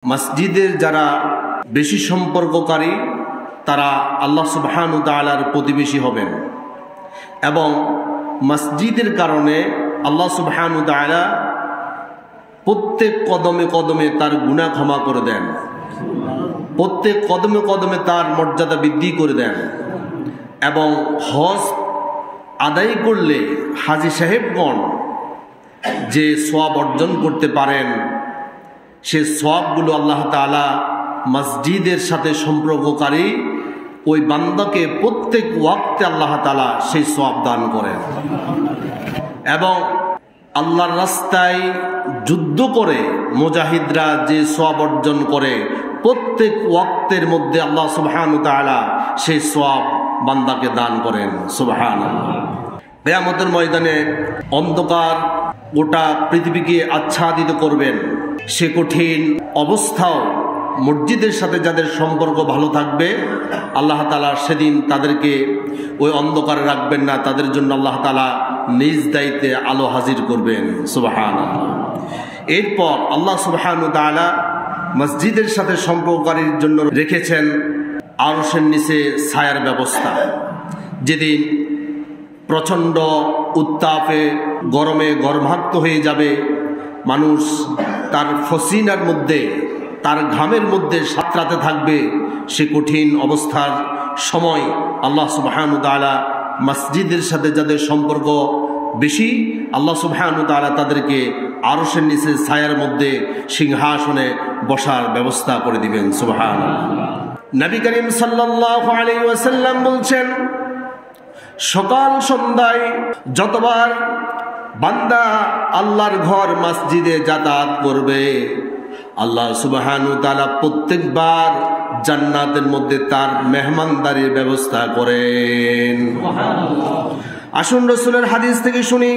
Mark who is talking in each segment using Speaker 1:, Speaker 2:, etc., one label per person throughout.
Speaker 1: মসজিদের যারা বেশি সম্পর্ককারী তারা আল্লাহ সুবহানাহু ওয়া তাআলার প্রতিবেশী হবেন এবং মসজিদের কারণে আল্লাহ সুবহানাহু ওয়া তাআলা প্রত্যেক কদমে কদমে তার গুনাহ ক্ষমা করে দেন, প্রত্যেক কদমে কদমে তার মর্যাদা বৃদ্ধি করে দেন এবং হজ আদায় করলে হাজী সাহেবগণ যে সওয়াব অর্জন করতে পারেন সে সওয়াবগুলো আল্লাহ তাআলা মসজিদের সাথে সম্পর্ককারী ওই বান্দাকে প্রত্যেক ওয়াক্তে আল্লাহ তাআলা সেই সওয়াব দান করেন এবং আল্লাহর রাস্তায় যুদ্ধ করে মুজাহিদরা যে সওয়াব অর্জন করে প্রত্যেক ওয়াক্তের মধ্যে আল্লাহ সুবহানাহু ওয়া তাআলা সেই সওয়াব বান্দাকে দান করেন। সুবহানাল্লাহ। কিয়ামতের ময়দানে অন্ধকার গোটা পৃথিবীকে আচ্ছাদিত করবেন, সে কঠিন অবস্থাও মসজিদের সাথে যাদের সম্পর্ক ভালো থাকবে আল্লাহ তাআলা সেদিন তাদেরকে ওই অন্ধকারে রাখবেন না, তাদের জন্য আল্লাহ তাআলা নিজ দায়িত্বে আলো হাজির করবেন। সুবহানাল্লাহ। এরপর আল্লাহ সুবহানাহু ওয়া তাআলা মসজিদের সাথে সম্পর্ককারীর জন্য রেখেছেন আরশের নিচে ছায়ার ব্যবস্থা। যেদিন প্রচণ্ড উত্তাপে গরমে গর্ভাক্ত হয়ে যাবে, মানুষ তার ফসিনার মধ্যে তার ঘামের মধ্যে সাঁতরাতে থাকবে, সে কঠিন অবস্থার সময় আল্লাহ সুবহানাহু ওয়া তাআলা মসজিদের সাথে যাদের সম্পর্ক বেশি আল্লাহ সুবহানাহু ওয়া তাআলা তাদেরকে আরশের নিচে ছায়ার মধ্যে সিংহাসনে বসার ব্যবস্থা করে দিবেন। সুবহানাল্লাহ। নবী করিম সাল্লাল্লাহু আলাইহি ওয়াসাল্লাম বলছেন, সকাল সন্ধ্যায় যতবার বান্দা আল্লাহর ঘর মসজিদে যাতায়াত করবে আল্লাহ সুবহানাহু ওয়া তাআলা প্রত্যেকবার জান্নাতের মধ্যে তার মেহমানদারির ব্যবস্থা করেন। আসুন রাসূলের হাদিস থেকে শুনি।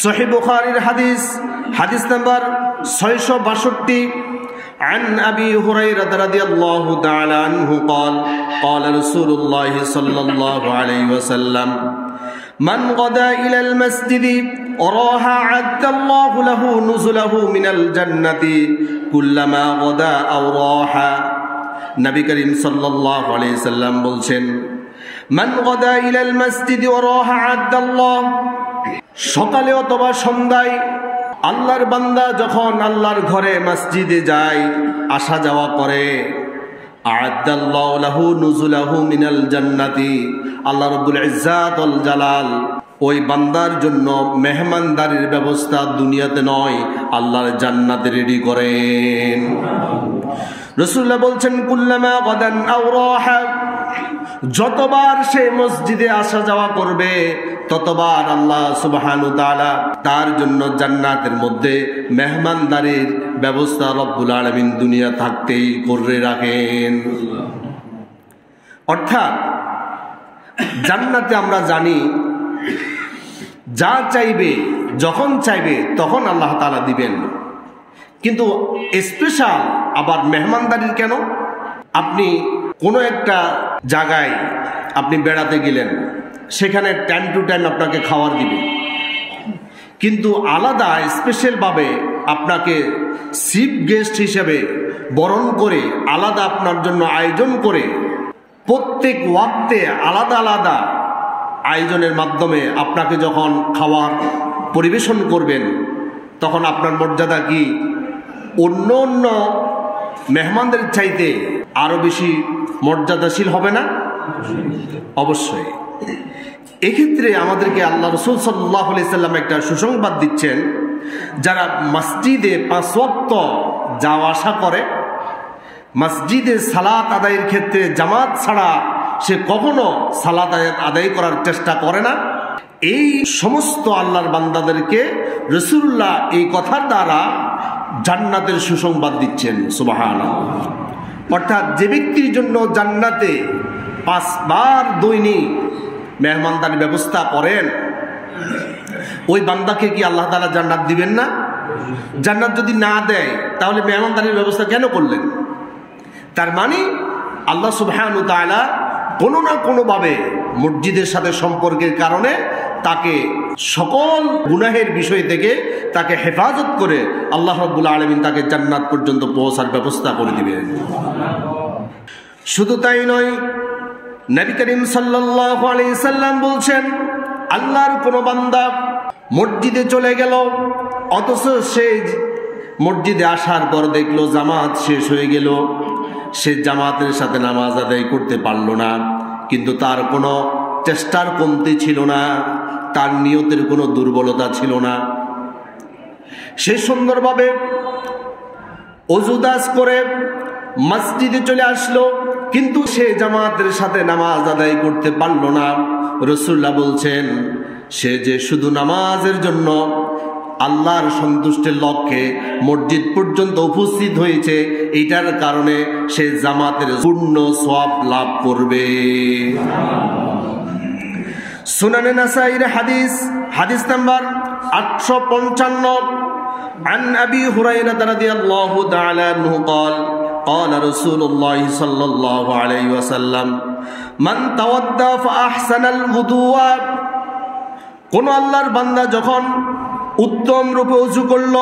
Speaker 1: সহিহ বুখারীর হাদিস, হাদিস নাম্বার 662 عن أبي هريرة رضي الله تعالى عنه قال قال رسول الله صلى الله عليه وسلم من غدا إلى المسجد وراح عد الله له نزله من الجنة كلما غدا أو راح। নবী করিম সাল্লাল্লাহু আলাইহি সাল্লাম বলছেন, মান গদা ইলাল মসজিদ ওয়া রাহা আদাল্লাহ, সকালে অথবা সন্ধ্যায় আল্লাহর বান্দা যখন আল্লাহর ঘরে মসজিদে যায়, আসা যাওয়া করে, আ'আদাল্লাহু লাহু নুজুলাহু মিনাল জান্নাতি, আল্লাহ রাব্বুল ইজ্জাত ওয়াল জালাল ওই বান্দার জন্য মেহমানদারির ব্যবস্থা দুনিয়াতে নয় আল্লাহর জান্নাতে রেডি করেন। রাসূলুল্লাহ বলছেন, কুল্লামা গাদান আও রাহা, যতবার সে মসজিদে আসা যাওয়া করবে ততবার আল্লাহ সুবহানাহু ওয়া তাআলা তার জন্য জান্নাতের মধ্যে মেহমানদারির ব্যবস্থা রব্বুল আলামিন দুনিয়া থাকতেই করে রাখেন। অর্থাৎ জান্নাতে আমরা জানি যা চাইবে যখন চাইবে তখন আল্লাহ তাআলা দিবেন, কিন্তু স্পেশাল আবার মেহমানদারির কেন? আপনি কোনো একটা জায়গায় আপনি বেড়াতে গেলেন, সেখানে টাইম টু টাইম আপনাকে খাবার দিবে, কিন্তু আলাদা স্পেশালভাবে আপনাকে চিফ গেস্ট হিসেবে বরণ করে আলাদা আপনার জন্য আয়োজন করে প্রত্যেক ওয়াক্তে আলাদা আলাদা আয়োজনের মাধ্যমে আপনাকে যখন খাবার পরিবেশন করবেন তখন আপনার মর্যাদা কি অন্য অন্য মেহমানদের চাইতে আরো বেশি মর্যাদাশীল হবে না? অবশ্যই। এক্ষেত্রে আমাদেরকে আল্লাহ রাসূল সাল্লাল্লাহু আলাইহি সাল্লাম একটা সুসংবাদ দিচ্ছেন, যারা মসজিদে 5 ওয়াক্ত যাওয়া আসা করে, মসজিদে সালাত আদায়ের ক্ষেত্রে জামাত ছাড়া সে কখনো সালাত আদায় করার চেষ্টা করে না, এই সমস্ত আল্লাহর বান্দাদেরকে রাসূলুল্লাহ এই কথার দ্বারা জান্নাতের সুসংবাদ দিচ্ছেন। সুবহানাল্লাহ। অর্থাৎ যে ব্যক্তির জন্য জান্নাতে 5 বার দৈনিক মেহমানদারির ব্যবস্থা করেন, ওই বান্দাকে কি আল্লাহ তাআলা জান্নাত দিবেন না? জান্নাত যদি না দেয় তাহলে মেহমানদারির ব্যবস্থা কেন করলেন? তার মানে আল্লাহ সুবহানাহু ওয়া তাআলা কোনো না কোনোভাবে মসজিদের সাথে সম্পর্কের কারণে তাকে সকল গুনাহের বিষয় থেকে তাকে হেফাজত করে আল্লাহ রাব্বুল আলামিন তাকে জান্নাত পর্যন্ত পৌঁছার ব্যবস্থা করে দিবেন। শুধু তাই নয়, নবী করিম সাল্লাল্লাহু আলাইহি সাল্লাম বলছেন, আল্লাহর কোনো বান্দা মসজিদে চলে গেল, অথচ সে মসজিদে আসার পর দেখলো জামাত শেষ হয়ে গেল, সে জামাতের সাথে নামাজ আদায় করতে পারল না, কিন্তু তার কোনো চেষ্টার কমতি ছিল না, তার নিয়তের কোনো দুর্বলতা ছিল না, সে সুন্দরভাবে ওযুদাস করে মসজিদে চলে আসলো, কিন্তু সে জামাতের সাথে নামাজ আদায় করতে পারল না। রাসূলুল্লাহ বলছেন, সে যে শুধু নামাজের জন্য আল্লাহর সন্তুষ্টির লক্ষ্যে মসজিদ পর্যন্ত উপস্থিত হয়েছে, এটার কারণে সে জামাতের পূর্ণ সওয়াব লাভ করবে। সুনানে নাসাইর হাদিস নাম্বার 855 عن أبي هريرة رضي الله تعالى عنه قال قال رسول الله صلى الله عليه وسلم من تودى فأحسن الوضوء কোন আল্লাহর বান্দা যখন উত্তম রূপে ওযু করল,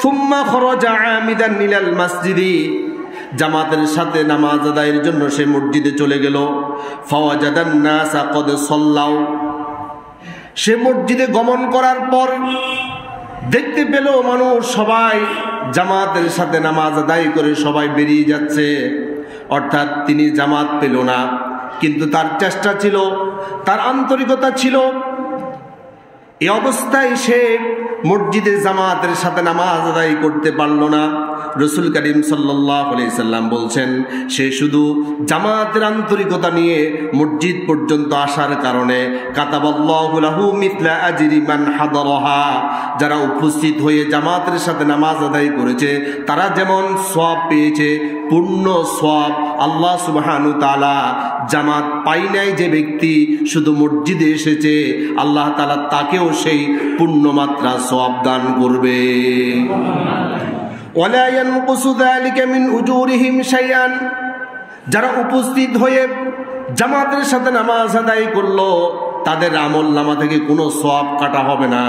Speaker 1: সুম্মা খরাজা আমিদান ইলাল মসজিদি, জামাতের সাথে নামাজ আদায়ের জন্য সে মসজিদে চলে গেল, ফাওয়াজাদান নাসা ক্বাদ সাল্লাউ, সে মসজিদে গমন করার পর দেখতে পেল মানুষ সবাই জামাতের সাথে নামাজ আদায় করে সবাই বেরিয়ে যাচ্ছে, অর্থাৎ তিনি জামাত পেল না, কিন্তু তার চেষ্টা ছিল, তার আন্তরিকতা ছিল। এই অবস্থায় সে মসজিদে জামাতের সাথে নামাজ আদায় করতে পারল না। রাসূল করিম সাল্লাল্লাহু আলাইহি সাল্লাম বলছেন, সে শুধু জামাতের আন্তরিকতা নিয়ে মসজিদ পর্যন্ত আসার কারণে কাতাবাল্লাহু লাহু মিথলা আজরি মান হাদারাহা, যারা উপস্থিত হয়ে জামাতের সাথে নামাজ আদায় করেছে তারা যেমন সওয়াব পেয়েছে, পূর্ণ সওয়াব আল্লাহ সুবহানাহু ওয়া তাআলা জামাত পাই নাই যে ব্যক্তি শুধু মসজিদে এসেছে, আল্লাহ তাআলা তাকেও সেই পূর্ণ মাত্রা সওয়াব দান করবে। ওয়ালা ইয়ানকুসু যালিকা মিন উজুরিহিম শাইআন, যারা উপস্থিত হয়ে জামাতের সাথে নামাজ আদায় করলো তাদের আমল নামা থেকে কোনো সওয়াব কাটা হবে না,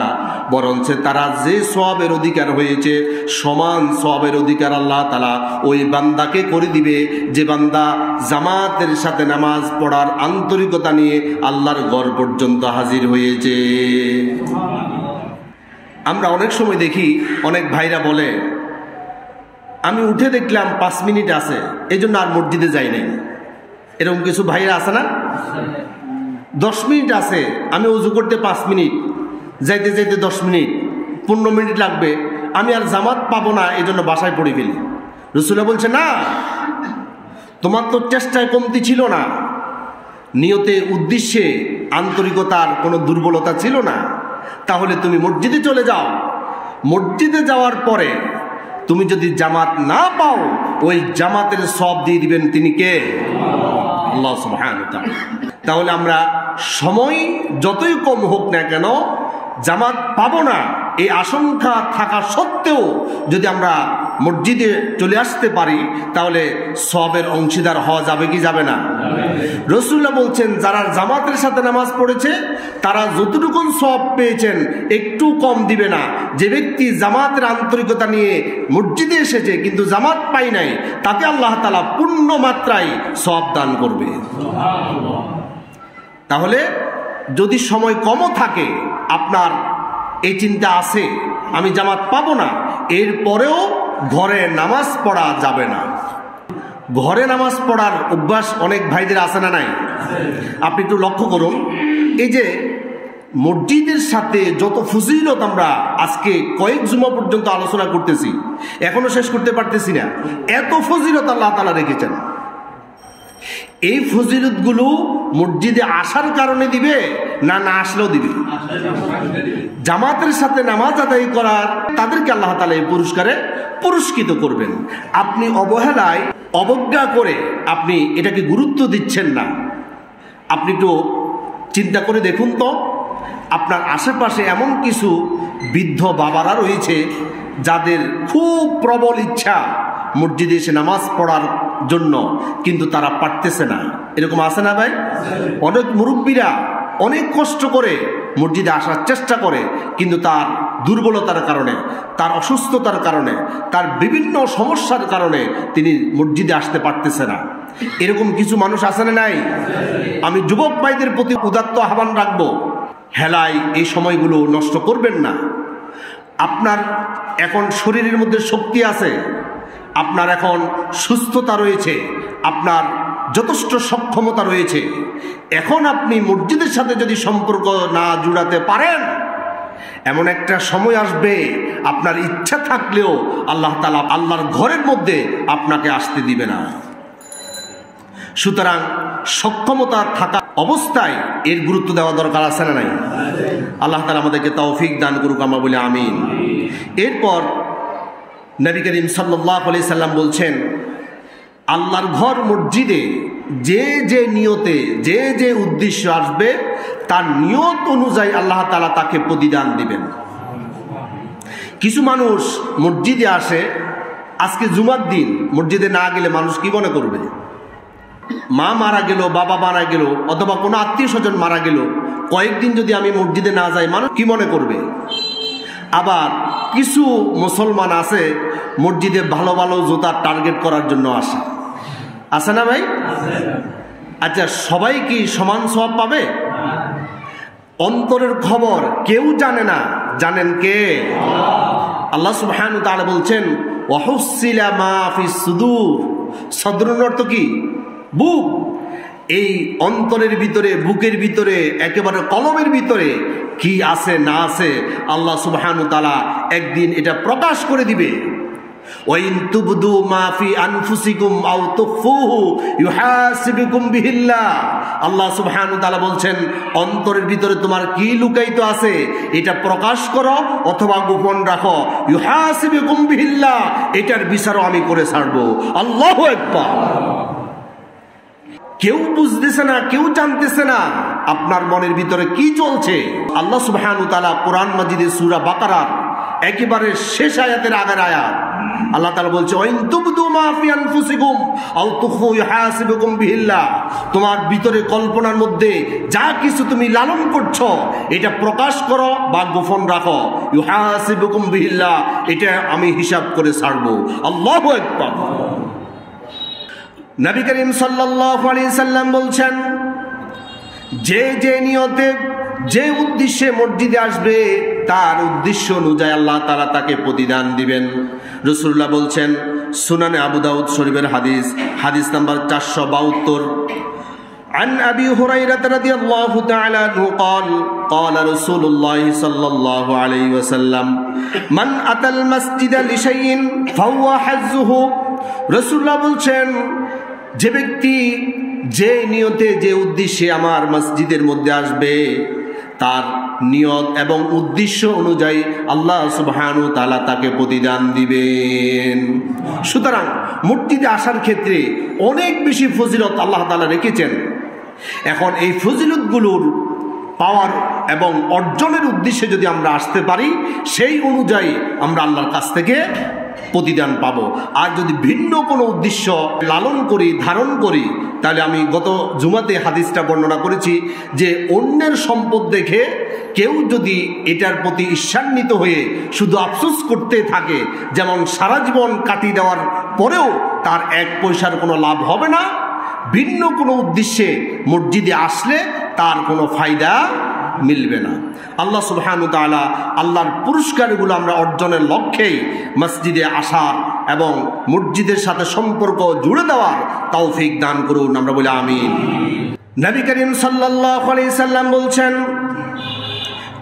Speaker 1: বরঞ্চ তারা যে সওয়াবের অধিকার হয়েছে সমান সওয়াবের অধিকার আল্লাহ তাআলা ওই বান্দাকে করে দিবে যে বান্দা জামাতের সাথে নামাজ পড়ার আন্তরিকতা নিয়ে আল্লাহর ঘর পর্যন্ত হাজির হয়েছে। আমরা অনেক সময় দেখি অনেক ভাইরা বলে, আমি উঠে দেখলাম 5 মিনিট আছে, এই জন্য আর মসজিদে যাই নাই। এরকম কিছু ভাইরা আছে না? 10 মিনিট আছে, আমি ওযু করতে 5 মিনিট, যাইতে যাইতে 10 মিনিট 15 মিনিট লাগবে, আমি আর জামাত পাবো না, এই জন্য বাসায় পড়ে ফেলি। রাসূলুল্লাহ বলছে, না, তোমার তো চেষ্টায় কমতি ছিল না, নিয়তে উদ্দেশ্যে আন্তরিকতার কোনো দুর্বলতা ছিল না, তাহলে তুমি মসজিদে চলে যাও। মসজিদে যাওয়ার পরে তুমি যদি জামাত না পাও, ওই জামাতের সওয়াব দিয়ে দিবেন তিনি কে? আল্লাহ সুবহানাহু ওয়া তাআলা। তাহলে আমরা সময় যতই কম হোক না কেন জামাত পাবো না এই আশঙ্কা থাকা সত্ত্বেও যদি আমরা মসজিদে চলে আসতে পারি তাহলে সওয়াবের অংশীদার হওয়া যাবে কি যাবে না? রাসূলুল্লাহ বলছেন, যারা জামাতের সাথে নামাজ পড়েছে তারা যতটুকু সওয়াব পেয়েছেন একটু কম দিবে না। যে ব্যক্তি জামাতের আন্তরিকতা নিয়ে মসজিদে এসেছে কিন্তু জামাত পায় নাই, তাকে আল্লাহ তাআলা পূর্ণ মাত্রায় সওয়াব দান করবে। তাহলে যদি সময় কমও থাকে, আপনার এই চিন্তা আছে আমি জামাত পাবো না, এরপরেও ঘরে নামাজ পড়া যাবে না। ঘরে নামাজ পড়ার অভ্যাস অনেক ভাইদের আছে না নাই? আপনি একটু লক্ষ্য করুন, এই যে মসজিদের সাথে যত ফজিলত আমরা আজকে কয়েক জুমা পর্যন্ত আলোচনা করতেছি, এখনো শেষ করতে পারতেছি না, এত ফজিলত আল্লাহ তাআলা রেখেছেন। এই ফজিলতগুলো মসজিদে আসার কারণে দিবে না না আসলেও দিবে? জামাতের সাথে নামাজ আদায় করার তাদেরকে আল্লাহ তাআলা এই পুরস্কারে পুরস্কৃত করবেন। আপনি অবহেলায় অবজ্ঞা করে আপনি এটাকে গুরুত্ব দিচ্ছেন না। আপনি একটু চিন্তা করে দেখুন তো, আপনার আশেপাশে এমন কিছু বৃদ্ধ বাবারা রয়েছে যাদের খুব প্রবল ইচ্ছা মসজিদে এসে নামাজ পড়ার জন্য, কিন্তু তারা পারতেছে না। এরকম আছে না ভাই? অনেক মুরব্বীরা অনেক কষ্ট করে মসজিদে আসার চেষ্টা করে, কিন্তু তার দুর্বলতার কারণে, তার অসুস্থতার কারণে, তার বিভিন্ন সমস্যার কারণে তিনি মসজিদে আসতে পারতেছে না। এরকম কিছু মানুষ আছে না নাই? আমি যুবক ভাইদের প্রতি উদাত্ত আহ্বান রাখবো, হেলায় এই সময়গুলো নষ্ট করবেন না। আপনার এখন শরীরের মধ্যে শক্তি আছে, আপনার এখন সুস্থতা রয়েছে, আপনার যথেষ্ট সক্ষমতা রয়েছে। এখন আপনি মসজিদের সাথে যদি সম্পর্ক না জুড়াতে পারেন, এমন একটা সময় আসবে আপনার ইচ্ছা থাকলেও আল্লাহ তাআলা আল্লাহর ঘরের মধ্যে আপনাকে আসতে দিবে না। সুতরাং সক্ষমতা থাকা অবস্থায় এর গুরুত্ব দেওয়া দরকার আছে না নাই? আল্লাহ তাআলা আমাদেরকে তৌফিক দান করুক, আমরা বলি আমিন। এরপর নবী করিম সাল্লাল্লাহু আলাইহি সাল্লাম বলছেন, আল্লাহর ঘর মসজিদে যে যে নিয়তে যে যে উদ্দেশ্য আসবে তার নিয়ত অনুযায়ী আল্লাহ তাআলা তাকে প্রতিদান দিবেন। কিছু মানুষ মসজিদে আসে, আজকে জুমার দিন মসজিদে না গেলে মানুষ কি মনে করবে? মা মারা গেল, বাবা মারা গেল, অথবা কোনো আত্মীয় স্বজন মারা গেল, কয়েকদিন যদি আমি মসজিদে না যাই মানুষ কি মনে করবে? আবার কিছু মুসলমান আছে মসজিদে ভালো ভালো জুতা টার্গেট করার জন্য আসে, আছে না ভাই? আচ্ছা, সবাই কি সমান সওয়াব পাবে? অন্তরের খবর কেউ জানে না, জানেন কে? আল্লাহ সুবহানাহু ওয়া তাআলা বলছেন, ওয়াহুসিলা মা ফিস সুদূর। সদরুর অর্থ কি? বুক। এই অন্তরের ভিতরে, বুকের ভিতরে, একেবারে কলমের ভিতরে কি আছে না আছে আল্লাহ সুবহানাহু ওয়া তাআলা একদিন এটা প্রকাশ করে দিবে। ওয়াইন তুবদু মা ফি আনফুসিকুম আও তুখফুহু ইউহাসিবুকুম বিহিল্লাহ। আল্লাহ সুবহানাহু ওয়া তাআলা বলছেন, অন্তরের ভিতরে তোমার কি লুকায়িত আছে এটা প্রকাশ করো অথবা গোপন রাখো, ইউহাসিবুকুম বিহিল্লাহ, এটার বিচারও আমি করে ছাড়বো। আল্লাহু আকবার। কেউ বুঝতেছে না, কেউ জানতেছে না আপনার মনের ভিতরে কি চলছে। আল্লাহ সুবহানাহু ওয়া তাআলা কোরআন মাজিদে সূরা বাকারার একেবারে শেষ আয়াতের আগের আয়াত আল্লাহ তাআলা বলছে, ওয়াইন তুবদু মা ফি আনফুসিকুম আও তুখফু ইউহাসিবুকুম বিহিল্লাহ। তোমার ভিতরে কল্পনার মধ্যে যা কিছু তুমি লালন করছো এটা প্রকাশ করো বা গোপন রাখো, ইউহাসিবুকুম বিহিল্লাহ, এটা আমি হিসাব করে ছাড়বো। আল্লাহু আকবার। নবী করিম সাল্লাল্লাহু আলাইহি সাল্লাম বলছেন, যে যে নিয়তে যে উদ্দেশ্যে মসজিদে আসবে তার উদ্দেশ্য অনুযায়ী আল্লাহ তাআলা তাকে প্রতিদান দিবেন। রাসূলুল্লাহ বলছেন, সুনানে আবু দাউদ শরীফের হাদিস, হাদিস নাম্বার 472, عن أبي هريرة رضي الله تعالى عنه قال قال رسول الله صلى الله عليه وسلم من أتى المسجد لشيء فهو حظه। রাসূলুল্লাহ বলছেন, যে ব্যক্তি যে নিয়তে যে উদ্দেশ্যে আমার মসজিদের মধ্যে আসবে তার নিয়ত এবং উদ্দেশ্য অনুযায়ী আল্লাহ সুবহানাহু ওয়া তাআলা তাকে প্রতিদান দিবেন। সুতরাং মসজিদে আসার ক্ষেত্রে অনেক বেশি ফজিলত আল্লাহ তাআলা রেখেছেন। এখন এই ফজিলতগুলোর পাওয়ার এবং অর্জনের উদ্দেশ্যে যদি আমরা আসতে পারি, সেই অনুযায়ী আমরা আল্লাহর কাছ থেকে প্রতিদান পাবো। আর যদি ভিন্ন কোনো উদ্দেশ্য লালন করি, ধারণ করি, তাহলে আমি গত জুমাতে হাদিসটা বর্ণনা করেছি যে অন্যের সম্পদ দেখে কেউ যদি এটার প্রতি ঈর্ষান্বিত হয়ে শুধু আফসোস করতে থাকে, যেমন সারা জীবন কাটিয়ে দেওয়ার পরেও তার এক পয়সার কোনো লাভ হবে না, ভিন্ন কোনো উদ্দেশ্যে মসজিদে আসলে তার কোনো ফায়দা মিলবে না। আল্লাহ সুবহানাহু ওয়া তাআলা আল্লাহর পুরস্কারগুলো আমরা অর্জনের লক্ষ্যেই মসজিদে আসা এবং মসজিদের সাথে সম্পর্ক জুড়ে দেওয়ার তৌফিক দান করুন, আমরা বলি আমিন। নবী করিম সাল্লাল্লাহু আলাইহি সাল্লাম বলছেন,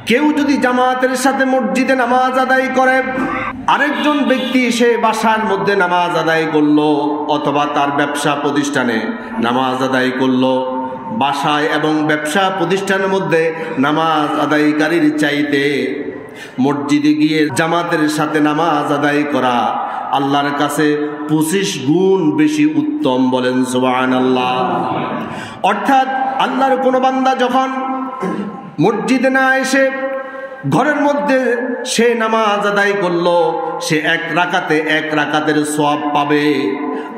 Speaker 1: কেউ যদি জামাতের সাথে মসজিদে নামাজ আদায় করে, আরেকজন ব্যক্তি সে বাসার মধ্যে নামাজ আদায় করলো অথবা তার ব্যবসা প্রতিষ্ঠানে নামাজ আদায় করলো, বাসায় এবং ব্যবসা প্রতিষ্ঠানের মধ্যে নামাজ আদায়কারীর চাইতে মসজিদে গিয়ে জামাতের সাথে নামাজ আদায় করা আল্লাহর কাছে 25 গুণ বেশি উত্তম। বলেন সুবহানাল্লাহ। অর্থাৎ আল্লাহর কোনো বান্দা যখন মসজিদে না এসে ঘরের মধ্যে সে নামাজ আদায় করলো, সে এক রাকাতের সওয়াব পাবে।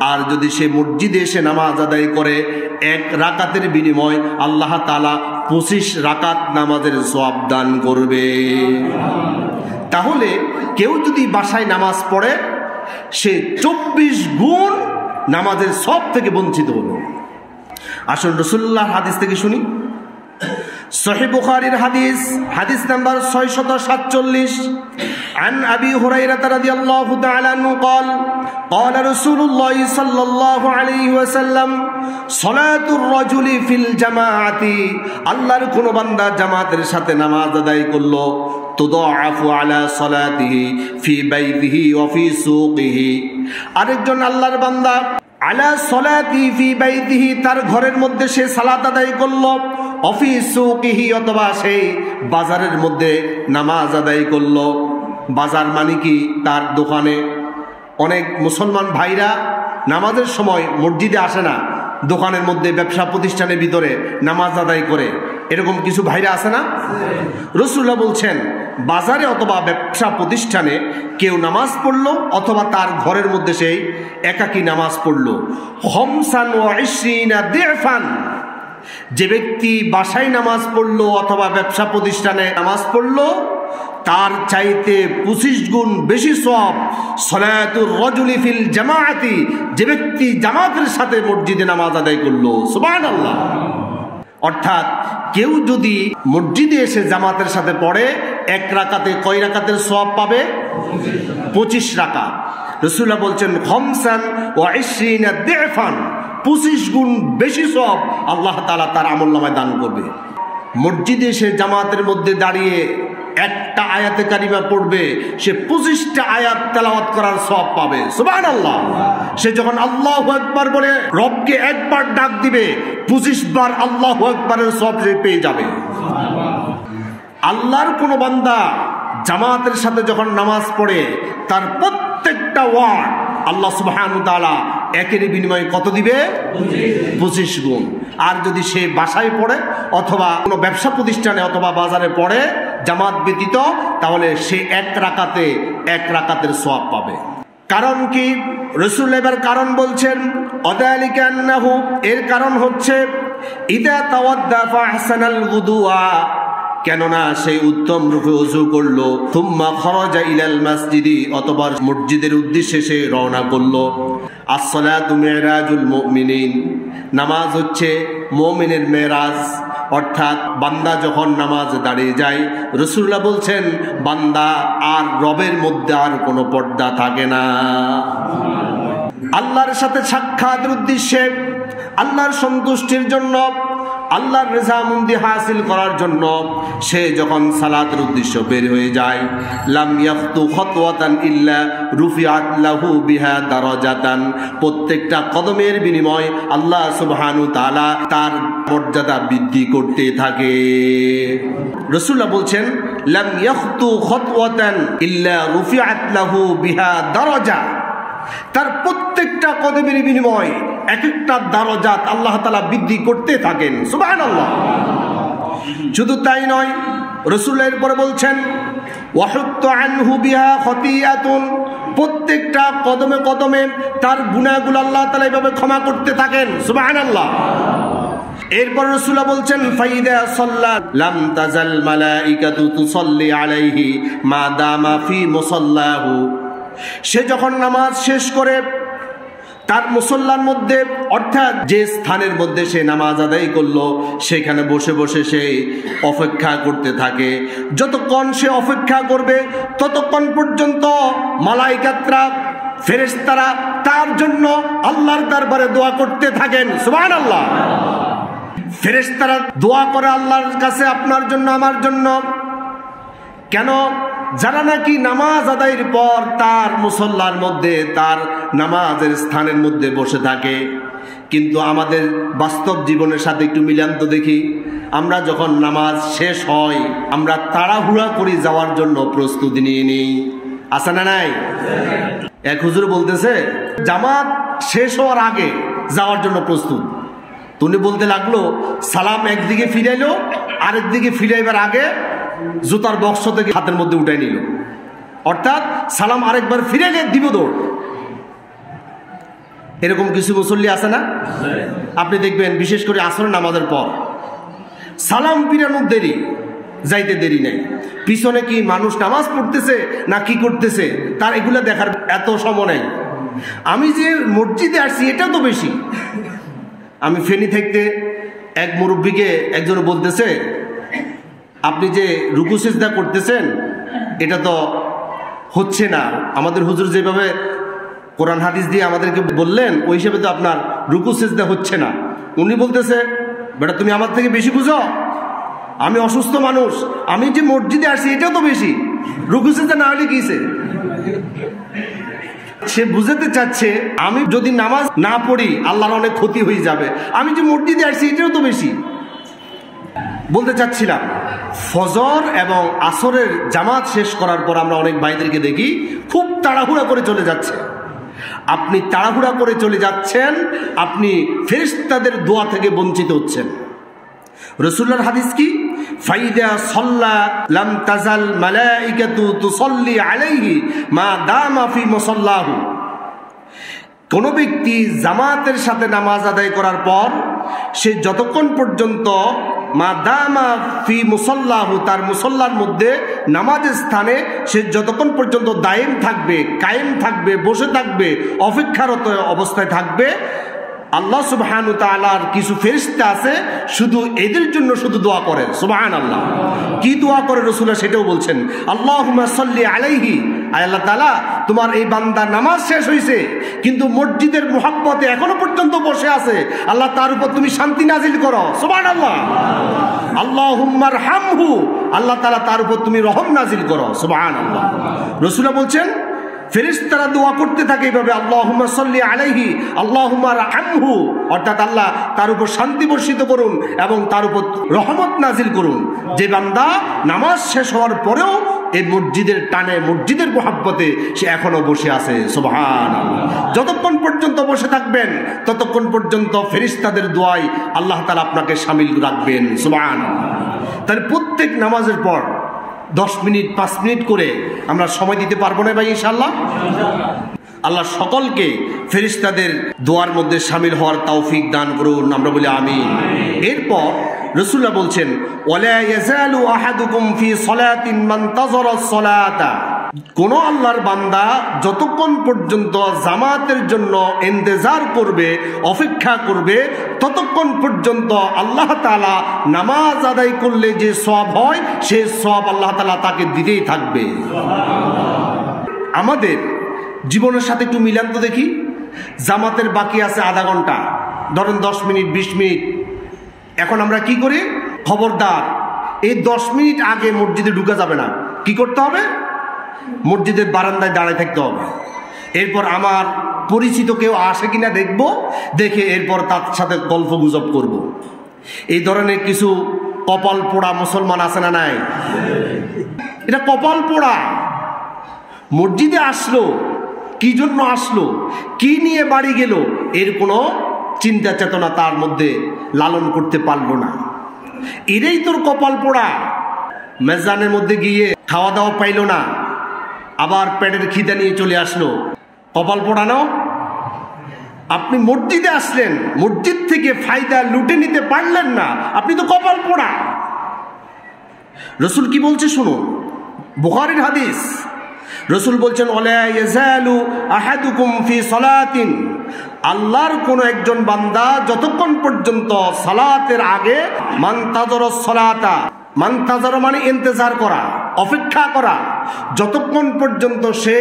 Speaker 1: আর যদি সে মসজিদে এসে নামাজ আদায় করে, এক রাকাতের বিনিময় আল্লাহ তাআলা 25 রাকাত নামাজের সওয়াব দান করবে। তাহলে কেউ যদি বাসায় নামাজ পড়ে, সে 24 গুণ নামাজের সওয়াব থেকে বঞ্চিত হলো। আসুন রাসূলুল্লাহর হাদিস থেকে শুনি। সহিহ বুখারীর হাদিস নাম্বার 647 عن أبي هريرة رضي الله تعالى عنه قال قال رسول الله صلى الله عليه وسلم صلاة الرجل في الجماعة আল্লাহর কোন বান্দা জামাতের সাথে নামাজ আদায় করলো, তুদাআফু আলা সালাতিহি ফি বাইতিহি ওয়া ফি সুকিহি। আরেকজন আল্লাহর বান্দা আলা সালাতি ফি বাইতিহি, তার ঘরের মধ্যে সে সালাত আদায় করলো, অফি সুকিহি, অথবা সেই বাজারের মধ্যে নামাজ আদায় করলো। বাজার মানে কি? তার দোকানে। অনেক মুসলমান ভাইরা নামাজের সময় মসজিদে আসে না, দোকানের মধ্যে ব্যবসা প্রতিষ্ঠানের ভিতরে নামাজ আদায় করে, এরকম কিছু ভাইরা আছে না? রাসূলুল্লাহ বলছেন, বাজারে অথবা ব্যবসা প্রতিষ্ঠানে কেউ নামাজ পড়লো অথবা তার ঘরের মধ্যে সেই একাকী নামাজ পড়লো, খামসান ওয়া 20 দিফান, যে ব্যক্তি বাসায় নামাজ পড়লো অথবা ব্যবসা প্রতিষ্ঠানে নামাজ পড়লো, তার চাইতে 25 গুণ বেশি সওয়াব সালাতুর রাজুলি ফিল জামাআতি, যে ব্যক্তি জামাতের সাথে মসজিদে নামাজ আদায় করলো। সুবহানাল্লাহ। অর্থাৎ কেউ যদি মসজিদে এসে জামাতের সাথে পড়ে, এক রাকাতে কয় রাকাতের সওয়াব পাবে? 25 রাকাত। রাসূলুল্লাহ বলছেন খামসান ওয়া 20 দিফান, 25 গুণ বেশি সওয়াব আল্লাহ তাআলা তার আমলনামায় দান করবে। মসজিদে এসে জামাতের মধ্যে দাঁড়িয়ে একটা আয়াতে কারিমা পড়বে, সে 25টা আয়াত তেলাওয়াত করার সওয়াব পাবে। সুবহানাল্লাহ। সে যখন আল্লাহু আকবার বলে রবকে একবার ডাক দিবে, 25 বার আল্লাহু আকবারের সওয়াব সে পেয়ে যাবে। আল্লাহর কোন বান্দা জামাতের সাথে যখন নামাজ পড়ে, তার প্রত্যেকটা ওয়ার্ড আল্লাহ সুবহানাহু ওয়া তাআলা একের বিনিময়ে কত দিবে? 25 গুণ। আর যদি সে বাসায় পড়ে অথবা কোনো ব্যবসা প্রতিষ্ঠানে অথবা বাজারে পড়ে জামাত ব্যতীত, তাহলে সে এক রাকাতের সওয়াব পাবে। কারণ কি? রাসূল এবার কারণ বলছেন, আযালিকা আন্নাহু, এর কারণ হচ্ছে ইদা তাওয়াদ্দা ফাহসানাল ওযুআ, কেননা সেই উত্তম রূপে ওযু করলো, থুম্মা খরাজা ইলাল মসজিদি, অথবা মসজিদের উদ্দেশ্যে সে রওনা করলো। as-সালাতু মিরাজুল মুমিনিন, নামাজ হচ্ছে মুমিনের মেরাজ। অর্থাৎ বান্দা যখন নামাজ দাঁড়িয়ে যায়, রাসূলুল্লাহ বলছেন বান্দা আর রবের মধ্যে আর কোনো পর্দা থাকে না। আল্লাহর সাথে সাক্ষাতের উদ্দেশ্যে, আল্লাহর সন্তুষ্টির জন্য, আল্লাহর রেজামন্দি হাসিল করার জন্য সে যখন সালাতের উদ্দেশ্য বের হয়ে যায়, লাম ইয়াখতু খাতওয়াতান ইল্লা রুফিআত লাহু বিহা দারাজাতান, প্রত্যেকটা কদমের বিনিময় আল্লাহ সুবহানাহু ওয়া তাআলা তার মর্যাদা বৃদ্ধি করতে থাকে। রাসূলুল্লাহ বলছেন লাম ইয়াখতু খাতওয়াতান ইল্লা রুফিআত লাহু বিহা দারাজা, তার প্রত্যেকটা কদমের বিনিময় এক একটা দারাজাত আল্লাহ তাআলা বৃদ্ধি করতে থাকেন। সুবহানাল্লাহ। শুধু তাই নয়, রাসূল এরপরে বলছেন ওয়াহুত্তু আনহু বিহা খতিয়াতুন, প্রত্যেকটা কদমে কদমে তার গুনাহগুলো আল্লাহ তাআলা এভাবে ক্ষমা করতে থাকেন। সুবহানাল্লাহ। এরপর রাসূল বলছেন ফাইদা সাল্লা লাম তাজাল মালাইকাতু তুসাল্লি আলাইহি মা দামা ফি মুসাল্লাহু, সে যখন নামাজ শেষ করে তার মুসল্লার মধ্যে, অর্থাৎ যে স্থানের মধ্যে সে নামাজ আদায় করলো, সেখানে বসে বসে সে অপেক্ষা করতে থাকে। যতক্ষণ সে অপেক্ষা করবে ততক্ষণ পর্যন্ত মালাইকাতরা, ফেরেশতারা তার জন্য আল্লাহর দরবারে দোয়া করতে থাকেন। সুবহানাল্লাহ। ফেরেশতারা দোয়া করে আল্লাহর কাছে আপনার জন্য, আমার জন্য। কেন? যারা নাকি নামাজ আদায়ের পর তার মুসল্লার মধ্যে, তার নামাজের স্থানের মধ্যে বসে থাকে। কিন্তু আমাদের বাস্তব জীবনের সাথে একটু মিলান তো দেখি। আমরা যখন নামাজ শেষ হয়, আমরা তাড়াহুড়া করে যাওয়ার জন্য প্রস্তুতি নিয়ে নিই, আছে না নাই? এক হুজুর বলতেছে জামাত শেষ হওয়ার আগে যাওয়ার জন্য প্রস্তুত। তুমি বলতে লাগলো সালাম একদিকে ফিরাইলো, আরেক দিকে ফিরাইবার আগে জুতার বক্স থেকে হাতের মধ্যে উঠাই নিল, অর্থাৎ সালাম আরেকবার ফিরে গিয়ে দিব দৌড়। এরকম কিছু মুসল্লি আছে না? আপনি দেখবেন বিশেষ করে আসরের নামাজের পর সালাম ফিরানোর দেরি, যাইতে দেরি নেই। পিছনে কি মানুষ নামাজ পড়তেছে না কি করতেছে তার এগুলো দেখার এত সময় নেই। আমি যে মসজিদে আসছি এটাও তো বেশি। আমি ফেনী থাকতে এক মুরব্বীকে একজন বলতেছে, আপনি যে রুকু সিজদা করতেছেন এটা তো হচ্ছে না, আমাদের হুজুর যেভাবে কোরআন হাদিস দিয়ে আমাদেরকে বললেন ওই হিসেবে তো আপনার রুকু সিজদা হচ্ছে না। উনি বলতেছে, বেটা তুমি আমার থেকে বেশি বুঝো, আমি অসুস্থ মানুষ, আমি যে মসজিদে আসছি এটাও তো বেশি, রুকু সিজদা না হলে কিসে? সে বুঝাতে চাচ্ছে আমি যদি নামাজ না পড়ি আল্লাহর অনেক ক্ষতি হয়ে যাবে, আমি যে মসজিদে আসছি এটাও তো বেশি। বলতে চাচ্ছিলাম ফজর এবং আসরের জামাত শেষ করার পর আমরা অনেক ভাইদেরকে দেখি খুব তাড়াহুড়া করে চলে যাচ্ছে। আপনি তাড়াহুড়া করে চলে যাচ্ছেন, আপনি ফেরেশতাদের দোয়া থেকে বঞ্চিত হচ্ছেন। রাসূলুল্লাহর হাদিস কি, ফাইদা সাল্লা লাম তাজাল মালাইকাতু তুসাল্লি আলাইহি মা দামা ফি মুসাল্লাহু। কোন ব্যক্তি জামাতের সাথে নামাজ আদায় করার পর সে যতক্ষণ পর্যন্ত মা দামা ফি মুসাল্লাহু, তার মুসল্লার মধ্যে নামাজের স্থানে সে যতক্ষণ পর্যন্ত দায়েম থাকবে, কায়েম থাকবে, বসে থাকবে, অপেক্ষারত অবস্থায় থাকবে, আল্লাহ সুবহানাহু ওয়া তাআলার কিছু ফেরেশতা আছে শুধু এদের জন্য শুধু দোয়া করে। সুবহানাল্লাহ। কি দোয়া করে রাসূলুল্লাহ সেটাও বলছেন, আল্লাহুম্মা সাল্লি আলাইহি, আয় আল্লাহ তাআলা তোমার এই বান্দা নামাজ শেষ হয়েছে কিন্তু মসজিদের মুহাব্বতে এখনো পর্যন্ত বসে আছে, আল্লাহ তার উপর তুমি শান্তি নাজিল করো। সুবহানাল্লাহ। আল্লাহুম্মা রহামহু, আল্লাহ তাআলা তার উপর তুমি রহম নাজিল করো। সুবহানাল্লাহ। রাসূলুল্লাহ বলছেন ফেরেশতারা দোয়া করতে থাকে এইভাবে, আল্লাহুম্মা সাল্লি আলাইহি আল্লাহুম্মা রহামহু, অর্থাৎ আল্লাহ তার উপর শান্তি বর্ষিত করুন এবং তার উপর রহমত নাজিল করুন। যে বান্দা নামাজ শেষ হওয়ার পরেও এই মসজিদের টানে, মসজিদের মুহাব্বতে সে এখনো বসে আছে। সুবহানাল্লাহ। যতক্ষণ পর্যন্ত বসে থাকবেন ততক্ষণ পর্যন্ত ফেরেশতাদের দোয়ায় আল্লাহ তাআলা আপনাকে শামিল রাখবেন। সুবহানাল্লাহ। তাহলে প্রত্যেক নামাজের পর 10 মিনিট 5 মিনিট করে আমরা সময় দিতে পারবো না ভাই ইনশাআল্লাহ? আল্লাহ সকলকে ফেরেশতাদের দোয়ার মধ্যে শামিল হওয়ার তৌফিক দান করুন, আমরা বলি আমিন। এরপর রাসূলুল্লাহ বলছেন, ওয়ালা ইয়াজালু আহাদুকুম ফি সালাতিন মান তাযারা সালাতা, কোন আল্লাহর বান্দা যতক্ষণ পর্যন্ত জামাতের জন্য ইন্তজার করবে, অপেক্ষা করবে, ততক্ষণ পর্যন্ত আল্লাহ তাআলা নামাজ আদায় করলে যে সওয়াব হয় সেই সওয়াব আল্লাহ তাআলা তাকে দিতেই থাকবে। আমাদের জীবনের সাথে একটু মিলান তো দেখি। জামাতের বাকি আছে আধা ঘন্টা, ধরেন 10 মিনিট 20 মিনিট, এখন আমরা কি করি? খবরদার এই 10 মিনিট আগে মসজিদে ঢুকা যাবে না। কি করতে হবে? মসজিদের বারান্দায় দাঁড়ায় থাকতে হবে। এরপর আমার পরিচিত কেউ আসে কিনা দেখব, দেখে এরপর তার সাথে গল্প গুজব করব। এই ধরনের কিছু কপাল পোড়া মুসলমান আছে না নাই? এটা কপাল পোড়া। মসজিদে আসলো, কি জন্য আসলো, কি নিয়ে বাড়ি গেল, এর কোনো চিন্তা চেতনা তার মধ্যে লালন করতে পারলো না। এরই তোর কপাল পোড়া। মেজানের মধ্যে গিয়ে খাওয়া দাওয়া পাইলো না, আবার পেটের খিদে নিয়ে চলে আসলো, কপাল পোড়ানো। আপনি মসজিদে আসলেন, মসজিদ থেকে ফায়দা লুটে নিতে পারলেন না, আপনি তো কপাল পোড়া। রাসূল কি বলছে শুনুন, বুখারীর হাদিস। রাসূল বলছেন, ওয়ালা ইয়াজালু আহাদুকুম ফি সালাতিন, আল্লাহর কোন একজন বান্দা যতক্ষণ পর্যন্ত সালাতের আগে মানতাজরস সালাতা, মানতাজর মানে ইন্তজার করা, অপেক্ষা করা, যতক্ষণ পর্যন্ত সে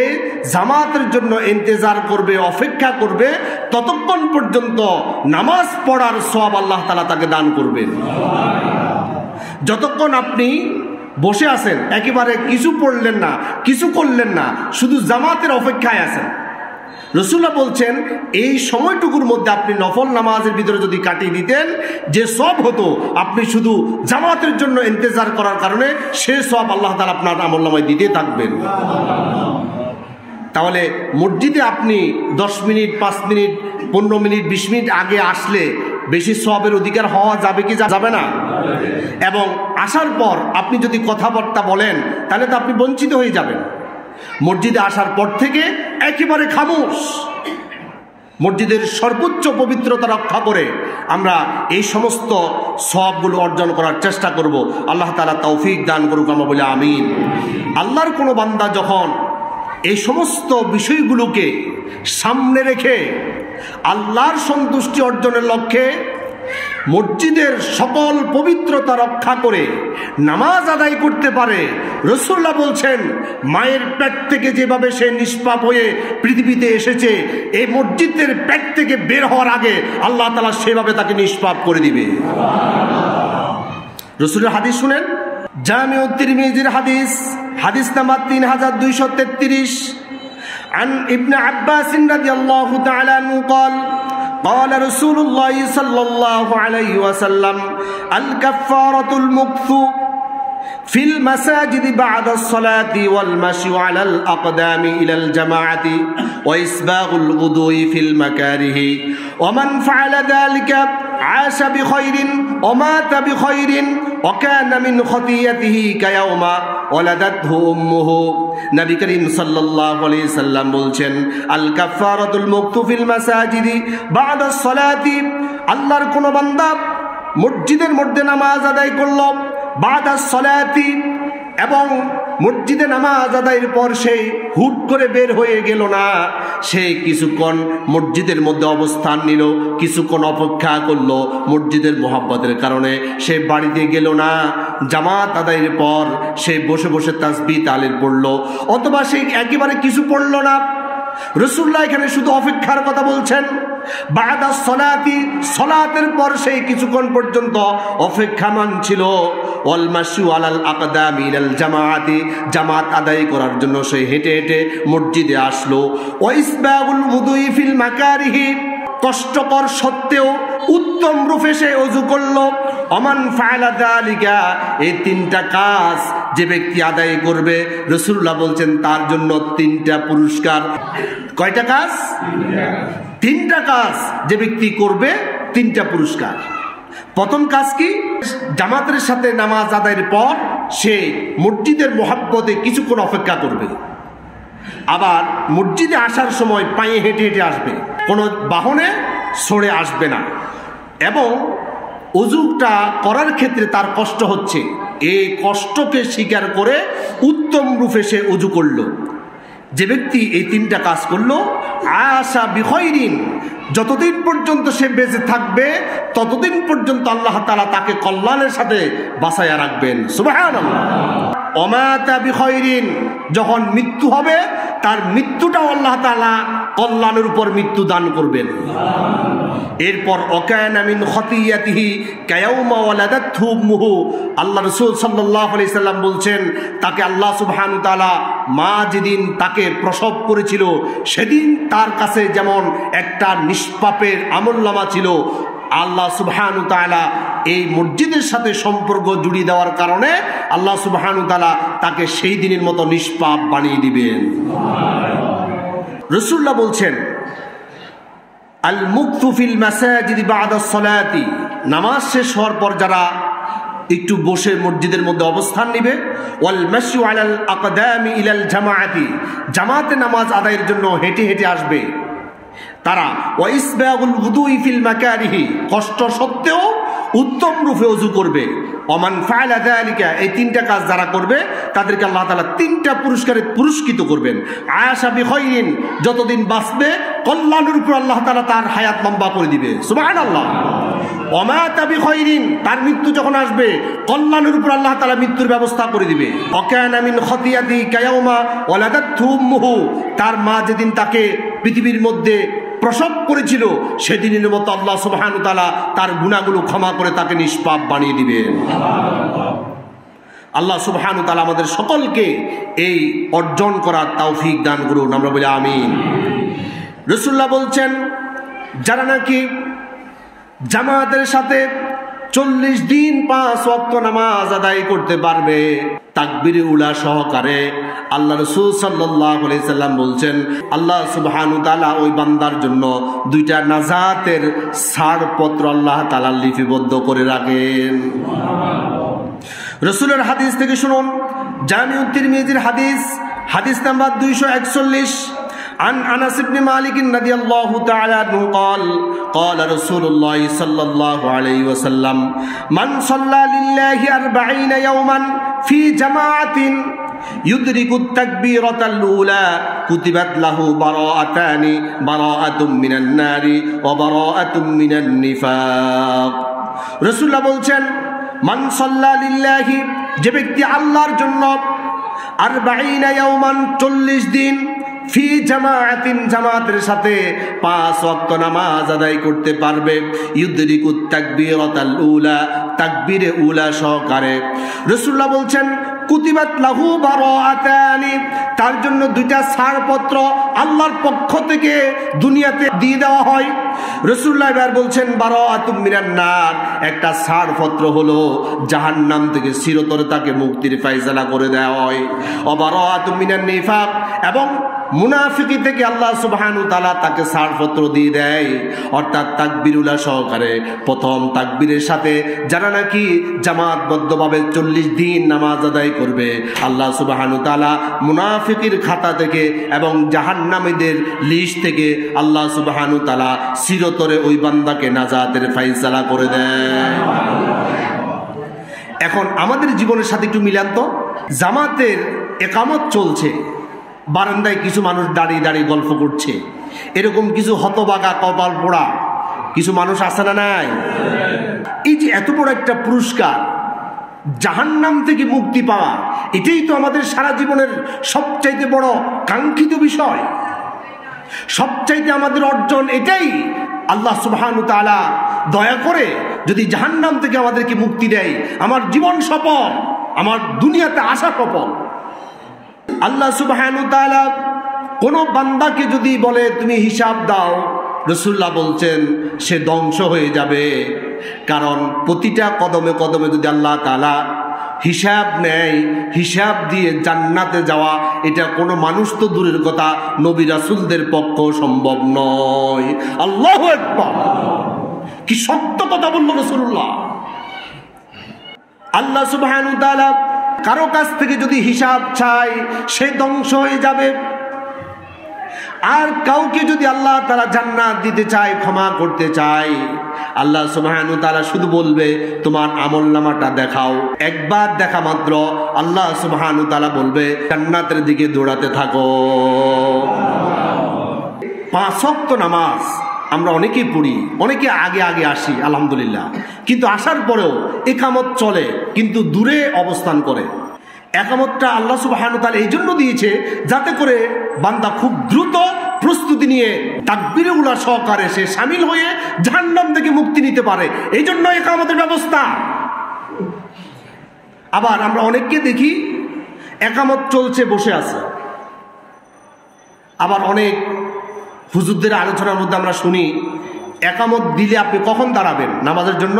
Speaker 1: জামাতের জন্য ইন্তজার করবে, অপেক্ষা করবে, ততক্ষণ পর্যন্ত নামাজ পড়ার সওয়াব আল্লাহ তাআলা তাকে দান করবেন। যতক্ষণ আপনি বসে আছেন, একেবারে কিছু পড়লেন না, কিছু করলেন না, শুধু জামাতের অপেক্ষায় আছেন, রাসূলুল্লাহ বলছেন এই সময়টুকুর মধ্যে আপনি নফল নামাজের ভিতরে যদি কাটিয়ে দিতেন, যে সব হতো আপনি শুধু জামাতের জন্য ইন্তজার করার কারণে সে সব আল্লাহ তাআলা আপনার আমলনামায় দিতে থাকবেন। তাহলে মসজিদে আপনি 10 মিনিট 5 মিনিট 15 মিনিট 20 মিনিট আগে আসলে বেশি সওয়াবের অধিকার হওয়া যাবে কি যাবে না? এবং আসার পর আপনি যদি কথাবার্তা বলেন তাহলে তো আপনি বঞ্চিত হয়ে যাবেন। মসজিদে আসার পর থেকে একেবারে খামোশ, মসজিদের সর্বোচ্চ পবিত্রতা রক্ষা করে আমরা এই সমস্ত সওয়াবগুলো অর্জন করার চেষ্টা করব। আল্লাহ তাআলা তৌফিক দান করুক, আমরা বলি আমিন। আল্লাহর কোনো বান্দা যখন এই সমস্ত বিষয়গুলোকে সামনে রেখে আল্লাহর সন্তুষ্টি অর্জনের লক্ষ্যে মসজিদের সকল পবিত্রতা রক্ষা করে নামাজ আদায় করতে পারে, রাসূলুল্লাহ বলছেন মায়ের পেট থেকে যেভাবে সে নিষ্পাপ হয়ে পৃথিবীতে এসেছে, এই মসজিদের পেট থেকে বের হওয়ার আগে আল্লাহ তাআলা সেভাবে তাকে নিষ্পাপ করে দিবে। রাসূলের হাদিস শুনেন, জামিউত তিরমিজির হাদিস, হাদিস নাম্বার 3233, عن ابن عباس رضي الله تعالى عنه قال قال رسول الله صلى الله عليه وسلم الكفارة المكث في المساجد بعد الصلاة والمشي على الأقدام إلى الجماعة وإسباغ الوضوء في المكاره ومن فعل ذلك عاش بخير ومات بخير وكان من خطيئته كيوم ولدته أمه। নবী করিম সাল্লাল্লাহু আলাইহি সাল্লাম বলছেন আল কাফারাতুল মুকতু ফিল মাসাজিদি বা'দা সলাতি, আল্লাহর কোন বান্দা মসজিদের মধ্যে নামাজ আদায় করল বা'দা সলাতি, এবং মসজিদে নামাজ আদায়ের পর সে হুট করে বের হয়ে গেল না, সে কিছুক্ষণ মসজিদের মধ্যে অবস্থান নিল, কিছুক্ষণ অপেক্ষা করলো মসজিদের মোহাব্বতের কারণে, সে বাড়িতে গেল না, জামাত আদায়ের পর সে বসে বসে তাসবিহ তাহলিল পড়লো, অথবা সে একেবারে কিছু পড়লো না। রাসূলুল্লাহ এখানে শুধু অপেক্ষার কথা বলছেন। বা'দা সলাতি, সলাতের পর সে কিছুক্ষণ পর্যন্ত অপেক্ষামান ছিল। ওয়াল মাশু আলাল আকদামি ইলাল জামাআতি, জামাত আদায় করার জন্য সে হেঁটে হেঁটে মসজিদে আসলো। ওয়া ইসবাগুল উযুই ফিল মাকারিহি, কষ্টকর সত্ত্বেও উত্তম রূপে সে ওযু করলো। ওমান ফাআলা যালিকা, এই তিনটা কাজ যে ব্যক্তি আদায় করবে, রাসূলুল্লাহ বলছেন তার জন্য তিনটা পুরস্কার। কয়টা কাজ? তিনটা কাজ যে ব্যক্তি করবে, তিনটা পুরস্কার। প্রথম কাজ কি? জামাতের সাথে নামাজ আদায়ের পর সে মসজিদের মোহাব্বতে কিছুক্ষণ অপেক্ষা করবে, আবার মসজিদে আসার সময় পায়ে হেঁটে হেঁটে আসবে, কোনো বাহনে সরে আসবে না, এবং ওযুটা করার ক্ষেত্রে তার কষ্ট হচ্ছে, এই কষ্টকে স্বীকার করে উত্তম রূপে সে ওযু করলো। যে ব্যক্তি এই তিনটা কাজ করলো, আশা বিখয়রিন, যতদিন পর্যন্ত সে বেঁচে থাকবে ততদিন পর্যন্ত আল্লাহ তাআলা তাকে কল্যাণের সাথে বাঁচাইয়া রাখবেন। সুবহানাল্লাহ। ওমাতা বিখয়রিন, যখন মৃত্যু হবে তার মৃত্যুটাও আল্লাহ তাআলা কল্যাণের উপর মৃত্যু দান করবেন। এরপর ওয়াকানা মিন খতিয়াতিহি কায়াউমা ওয়ালাদাতহু উম্মুহু, আল্লাহ রাসূল সাল্লাল্লাহু আলাইহি সাল্লাম বলছেন তাকে আল্লাহ সুবহানাহু তাআলা মা যেদিন তাকে প্রসব করেছিল সেদিন তার কাছে যেমন একটা নিষ্পাপের আমলনামা ছিল, আল্লাহ সুবহানাহু তাআলা এই মসজিদের সাথে সম্পর্ক জুড়িয়ে দেওয়ার কারণে আল্লাহ সুবহানাহু তাআলা তাকে সেই দিনের মতো নিষ্পাপ বানিয়ে দিবেন। রাসূলুল্লাহ বলছেন আল মুকতু ফিল মাসাজিদি বা'দা সলাতি, নামাজ শেষ হওয়ার পর যারা একটু বসে মসজিদের মধ্যে অবস্থান নিবে, ওয়াল মাশু আলাল আকদামি ইলাল জামাআতি, জামাতে নামাজ আদায়ের জন্য হেঁটে হেঁটে আসবে তারা, ওয়া ইসবাগুল উযুই ফিল মাকারিহি, কষ্ট সত্ত্বেও উত্তম রূপে ওযু করবে। ওমান ফাআলা যালিকা, এই তিনটা কাজ যারা করবে তাদেরকে আল্লাহ তাআলা তিনটা পুরস্কারে পুরস্কৃত করবেন। আশা বিখয়রিন, যতদিন বাঁচবে কল্যাণের উপর আল্লাহ তাআলা তার হায়াত লম্বা করে দিবে। সুবহানাল্লাহ। ওমাতা বিখয়রিন, তার মৃত্যু যখন আসবে কল্যাণের উপর আল্লাহ তাআলা মৃত্যুর ব্যবস্থা করে দিবে। ওয়াকানা মিন খতিয়াতি কায়াউমা ওয়ালাদাতহু উম্মুহু, তার মা যেদিন তাকে পৃথিবীর মধ্যে প্রসব করেছিল সেদিনের মতো আল্লাহ সুবহানাহু তাআলা তার গুনাহগুলো ক্ষমা করে তাকে নিষ্পাপ বানিয়ে দিবেন। আল্লাহ সুবহানাহু তাআলা আমাদের সকলকে এই অর্জন করার তৌফিক দান করুন, আমরা বলি আমিন। রাসূলুল্লাহ বলছেন যারা নাকি জামাতের সাথে 40 দিন 5 ওয়াক্ত নামাজ আদায় করতে পারবে তাকবীরে উলা সহকারে, আল্লাহ রাসূল সাল্লাল্লাহু আলাইহি সাল্লাম বলছেন আল্লাহ সুবহানাহু তাআলা ওই বান্দার জন্য 2টা নাজাতের ছাড়পত্র আল্লাহ তাআলা লিপিবদ্ধ করে রাখেন। রাসূলের হাদিস থেকে শুনুন, জামিউত তিরমিজির হাদিস নাম্বার 241, عن أنس بن مالك رضي الله تعالى عنه قال رسول الله صلى الله عليه وسلم من صلى لله 40 يوما في جماعة يدرك التكبيرة الأولى كتبت له براءة من النار وبراءة من النفاق। রাসূলুল্লাহ বলছেন মান সাল্লা লিল্লাহি, যে ব্যক্তি আল্লাহর জন্য 40 ইয়াওমান 40 দিন ফি জামাআতিন জামাতের সাথে 5 ওয়াক্ত নামাজ আদায় করতে পারবে, ইউদরিকুত তাকবীরাতাল উলা, তাকবীরে উলা সহকারে, রাসূলুল্লাহ বলছেন কুতিবাত লাহু বারাআতানি, তার জন্য 2টা ছাড়পত্র আল্লাহর পক্ষ থেকে দুনিয়াতে দিয়ে দেওয়া হয়। রাসূলুল্লাহ এবার বলছেন বারাআতুম মিনান নার, একটা ছাড়পত্র হলো জাহান্নাম থেকে চিরতরে তাকে মুক্তির ফয়সালা করে দেওয়া হয়। ও বারাআতুম মিনান নিফাক, এবং মুনাফিকি থেকে আল্লাহ সুবহানাহু ওয়া তাআলা তাকে ছাড়পত্র দিয়ে দেয়। অর্থাৎ তাকবীরুল্লাহ সহকারে প্রথম তাকবীরের সাথে যারা নাকি জামাতবদ্ধভাবে 40 দিন নামাজ আদায় করবে, আল্লাহ সুবহানাহু ওয়া তাআলা মুনাফিকির খাতা থেকে এবং জাহান্নামীদের লিস্ট থেকে আল্লাহ সুবহানাহু ওয়া তাআলা চিরতরে ওই বান্দাকে নাজাতের ফয়সালা করে দেয়। এখন আমাদের জীবনের সাথে একটু মিলান তো, জামাতের ইকামত চলছে, বারান্দায় কিছু মানুষ দাঁড়িয়ে দাঁড়িয়ে গল্প করছে, এরকম কিছু হতবাগা কপাল পোড়া কিছু মানুষ আছে না নাই? এই যে এত বড় একটা পুরস্কার, জাহান্নাম থেকে মুক্তি পাওয়া, এটাই তো আমাদের সারা জীবনের সবচাইতে বড় কাঙ্ক্ষিত বিষয়, সবচাইতে আমাদের অর্জন এটাই। আল্লাহ সুবহানাহু ওয়া তাআলা দয়া করে যদি জাহান্নাম থেকে আমাদেরকে মুক্তি দেয়, আমার জীবন সফল, আমার দুনিয়াতে আসা সফল। আল্লাহ সুবহানাহু ওয়া তাআলা কোন বান্দাকে যদি বলে তুমি হিসাব দাও, রাসূলুল্লাহ বলছেন সে ধ্বংস হয়ে যাবে। কারণ প্রতিটা কদমে কদমে যদি আল্লাহ তাআলা হিসাব নেয়, হিসাব দিয়ে জান্নাতে যাওয়া এটা কোনো মানুষ তো দূরের কথা, নবী রাসূলদের পক্ষেও সম্ভব নয়। আল্লাহু আকবার, কি সত্য কথা বলল রাসূলুল্লাহ। আল্লাহ সুবহানাহু ওয়া তাআলা কারো কাছ থেকে যদি হিসাব চায় সে ধ্বংস হয়ে যাবে, আর কাউকে যদি আল্লাহ তাআলা জান্নাত দিতে চায়, ক্ষমা করতে চায়, আল্লাহ সুবহানাহু ওয়া তাআলা শুধু বলবে তোমার আমলনামাটা দেখাও। একবার দেখা মাত্র আল্লাহ সুবহানাহু ওয়া তাআলা বলবে জান্নাতের দিকে দৌড়াতে থাকো। 5 ওয়াক্ত নামাজ আমরা অনেকেই পড়ি, অনেকে আগে আগে আসি আলহামদুলিল্লাহ, কিন্তু আসার পরেও ইকামত চলে কিন্তু দূরে অবস্থান করে। ইকামতটা আল্লাহ সুবহানাহু ওয়া তাআলা এই জন্য দিয়েছে যাতে করে বান্দা খুব দ্রুত প্রস্তুতি নিয়ে তাকবীরে উলা সহকারে সে শামিল হয়ে জাহান্নাম থেকে মুক্তি নিতে পারে, এই জন্য ইকামতের ব্যবস্থা। আবার আমরা অনেককে দেখি ইকামত চলছে বসে আছে, আবার অনেক হুজুরদের আলোচনার মধ্যে আমরা শুনি ইকামত দিলে আপনি কখন দাঁড়াবেন নামাজের জন্য?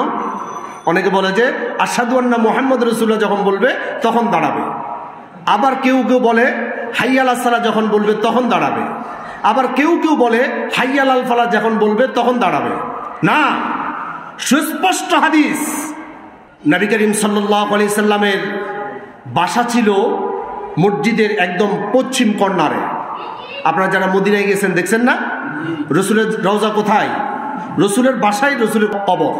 Speaker 1: অনেকে বলে যে আশহাদু আন্না মুহাম্মদ রাসূলুল্লাহ যখন বলবে তখন দাঁড়াবে। আবার কেউ কেউ বলে হাইয়া আলাস সালাহ যখন বলবে তখন দাঁড়াবে। আবার কেউ কেউ বলে হাইয়া আলাল ফালাহ যখন বলবে তখন দাঁড়াবে। না, সুস্পষ্ট হাদিস, নবী করিম সাল্লাল্লাহু আলাইহি সাল্লামের বাসা ছিল মসজিদের একদম পশ্চিম কর্নারে। আপনারা যারা মদিনায় গেছেন দেখছেন না, রসুলের রওজা কোথায়? রসুলের বাসায় রসুলের কবর।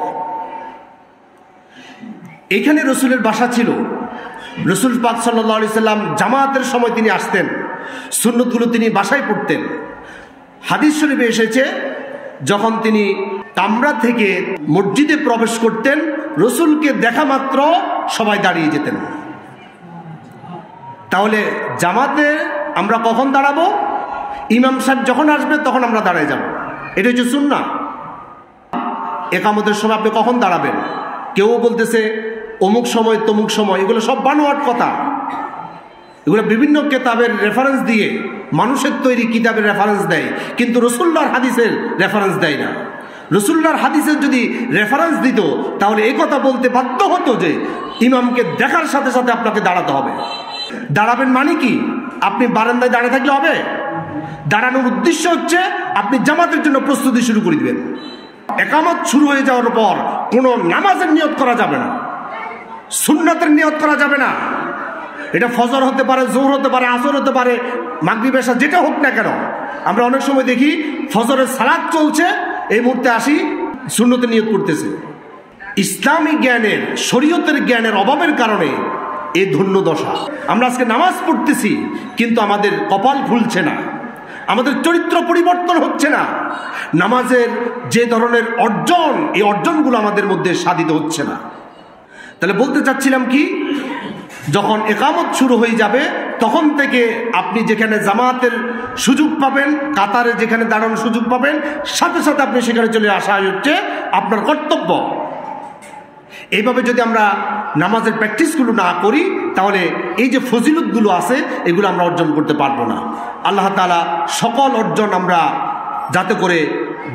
Speaker 1: এখানে রসুলের বাসা ছিল। রসুল পাক সাল্লাল্লাহু আলাইহি সাল্লাম জামাতের সময় তিনি আসতেন, সুন্নতগুলো তিনি বাসায় পড়তেন। হাদিস শরীফে এসেছে যখন তিনি কামরা থেকে মসজিদে প্রবেশ করতেন, রসুলকে দেখা মাত্র সবাই দাঁড়িয়ে যেতেন। তাহলে জামাতে আমরা কখন দাঁড়াবো? ইমাম সাহেব যখন আসবে তখন আমরা দাঁড়িয়ে যাব, এটা হচ্ছে সুন্নাহ। ইকামতের সময় আপনি কখন দাঁড়াবেন? কেউ বলতেছে অমুক সময় তমুক সময়, এগুলো সব বানোয়াট কথা। এগুলো বিভিন্ন কিতাবের রেফারেন্স দিয়ে, মানুষের তৈরি কিতাবের রেফারেন্স দেয়, কিন্তু রাসূলুল্লাহর হাদিসের রেফারেন্স দেয় না। রাসূলুল্লাহর হাদিসের যদি রেফারেন্স দিত তাহলে এই কথা বলতে বাধ্য হতো যে ইমামকে দেখার সাথে সাথে আপনাকে দাঁড়াতে হবে। দাঁড়াবেন মানে কি? আপনি বারান্দায় দাঁড়িয়ে থাকলে হবে? দাঁড়ানোর উদ্দেশ্য হচ্ছে আপনি জামাতের জন্য প্রস্তুতি শুরু করে দিবেন। ইকামত শুরু হয়ে যাওয়ার পর কোনো নামাজের নিয়ত করা যাবে না, সুন্নাতের নিয়ত করা যাবে না। এটা ফজর হতে পারে, জোহর হতে পারে, আসর হতে পারে, মাগরিব এশা যেটা হোক না কেন। আমরা অনেক সময় দেখি ফজরের সালাত চলছে, এই মুহূর্তে আসি সুন্নতের নিয়ত করতেছে। ইসলামী জ্ঞানের, শরীয়তের জ্ঞানের অভাবের কারণে এই ধন্য দশা। আমরা আজকে নামাজ পড়তেছি কিন্তু আমাদের কপাল খুলছে না, আমাদের চরিত্র পরিবর্তন হচ্ছে না, নামাজের যে ধরনের অর্জন, এই অর্জনগুলো আমাদের মধ্যে সাধিত হচ্ছে না। তাহলে বলতে চাচ্ছিলাম কি, যখন ইকামত শুরু হয়ে যাবে তখন থেকে আপনি যেখানে জামাতের সুযোগ পাবেন, কাতারে যেখানে দাঁড়ানোর সুযোগ পাবেন, সাথে সাথে আপনি সেখানে চলে আসা হচ্ছে আপনার কর্তব্য। এইভাবে যদি আমরা নামাজের প্র্যাকটিসগুলো না করি তাহলে এই যে ফজিলতগুলো আছে এগুলো আমরা অর্জন করতে পারবো না। আল্লাহ তাআলা সকল অর্জন আমরা যাতে করে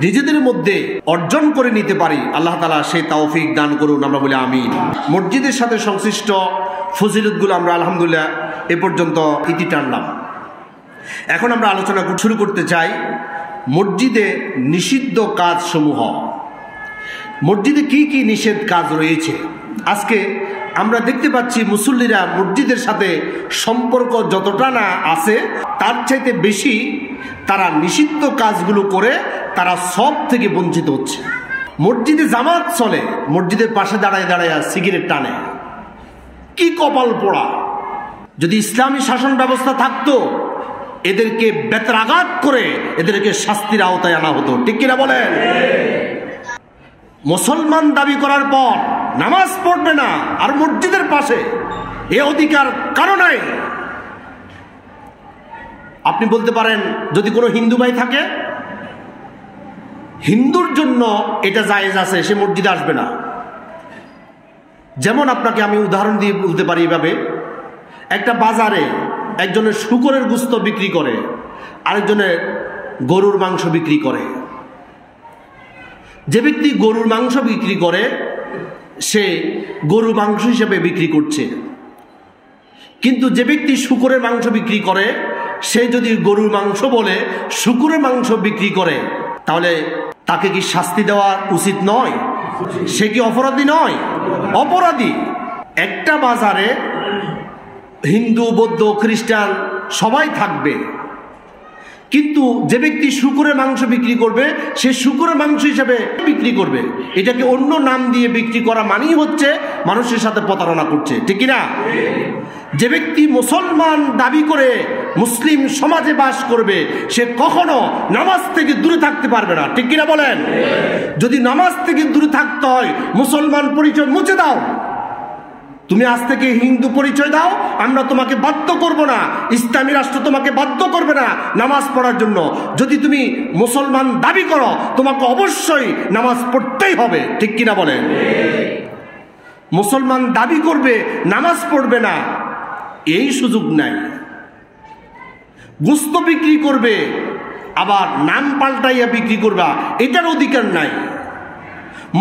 Speaker 1: নিজেদের মধ্যে অর্জন করে নিতে পারি, আল্লাহ তাআলা সেই তৌফিক দান করুন, আমরা বলি আমিন। মসজিদের সাথে সংশ্লিষ্ট ফজিলতগুলো আমরা আলহামদুলিল্লাহ এ পর্যন্ত ইতি টানলাম। এখন আমরা আলোচনা শুরু করতে চাই মসজিদে নিষিদ্ধ কাজসমূহ। মসজিদে কি কি নিষেধ কাজ রয়েছে? আজকে আমরা দেখতে পাচ্ছি মুসল্লিরা মসজিদের সাথে সম্পর্ক যতটা না আছে তার চাইতে বেশি তারা নিষিদ্ধ কাজগুলো করে তারা সব থেকে বঞ্চিত হচ্ছে। মসজিদে জামাত চলে, মসজিদের পাশে দাঁড়ায় দাঁড়ায় সিগারেট টানে। কি কপাল পোড়া! যদি ইসলামী শাসন ব্যবস্থা থাকতো এদেরকে বেত্রাঘাত করে এদেরকে শাস্তির আওতায় আনা হতো, ঠিক কিনা বলেন? মুসলমান দাবি করার পর নামাজ পড়বে না আর মসজিদের পাশে, এ অধিকার কারো নাই। আপনি বলতে পারেন যদি কোনো হিন্দু ভাই থাকে, হিন্দুর জন্য এটা জায়েজ আছে, সে মসজিদে আসবে না। যেমন আপনাকে আমি উদাহরণ দিয়ে বলতে পারি এভাবে, একটা বাজারে একজনের শূকরের গোশত বিক্রি করে, আরেকজনের গরুর মাংস বিক্রি করে। যে ব্যক্তি গরুর মাংস বিক্রি করে সে গরুর মাংস হিসেবে বিক্রি করছে, কিন্তু যে ব্যক্তি শূকরের মাংস বিক্রি করে সে যদি গরুর মাংস বলে শূকরের মাংস বিক্রি করে তাহলে তাকে কি শাস্তি দেওয়া উচিত নয়? সে কি অপরাধী নয়? অপরাধী। একটা বাজারে হিন্দু, বৌদ্ধ, খ্রিস্টান সবাই থাকবে, কিন্তু যে ব্যক্তি শূকরের মাংস বিক্রি করবে সে শূকরের মাংস হিসেবে বিক্রি করবে। এটাকে অন্য নাম দিয়ে বিক্রি করা মানেই হচ্ছে মানুষের সাথে প্রতারণা করছে, ঠিক কিনা? যে ব্যক্তি মুসলমান দাবি করে মুসলিম সমাজে বাস করবে সে কখনো নামাজ থেকে দূরে থাকতে পারবে না, ঠিক কিনা বলেন? যদি নামাজ থেকে দূরে থাকতে হয় মুসলমান পরিচয় মুছে দাও, তুমি আজ থেকে হিন্দু পরিচয় দাও, আমরা তোমাকে বাধ্য করব না, ইসলামী রাষ্ট্র তোমাকে বাধ্য করবে না নামাজ পড়ার জন্য। যদি তুমি মুসলমান দাবি করো তোমাকে অবশ্যই নামাজ পড়তেই হবে, ঠিক কিনা বলেন? মুসলমান দাবি করবে নামাজ পড়বে না এই সুযোগ নাই। গোশত বিক্রি করবে আবার নাম পাল্টাইয়া বিক্রি করবা এটার অধিকার নাই।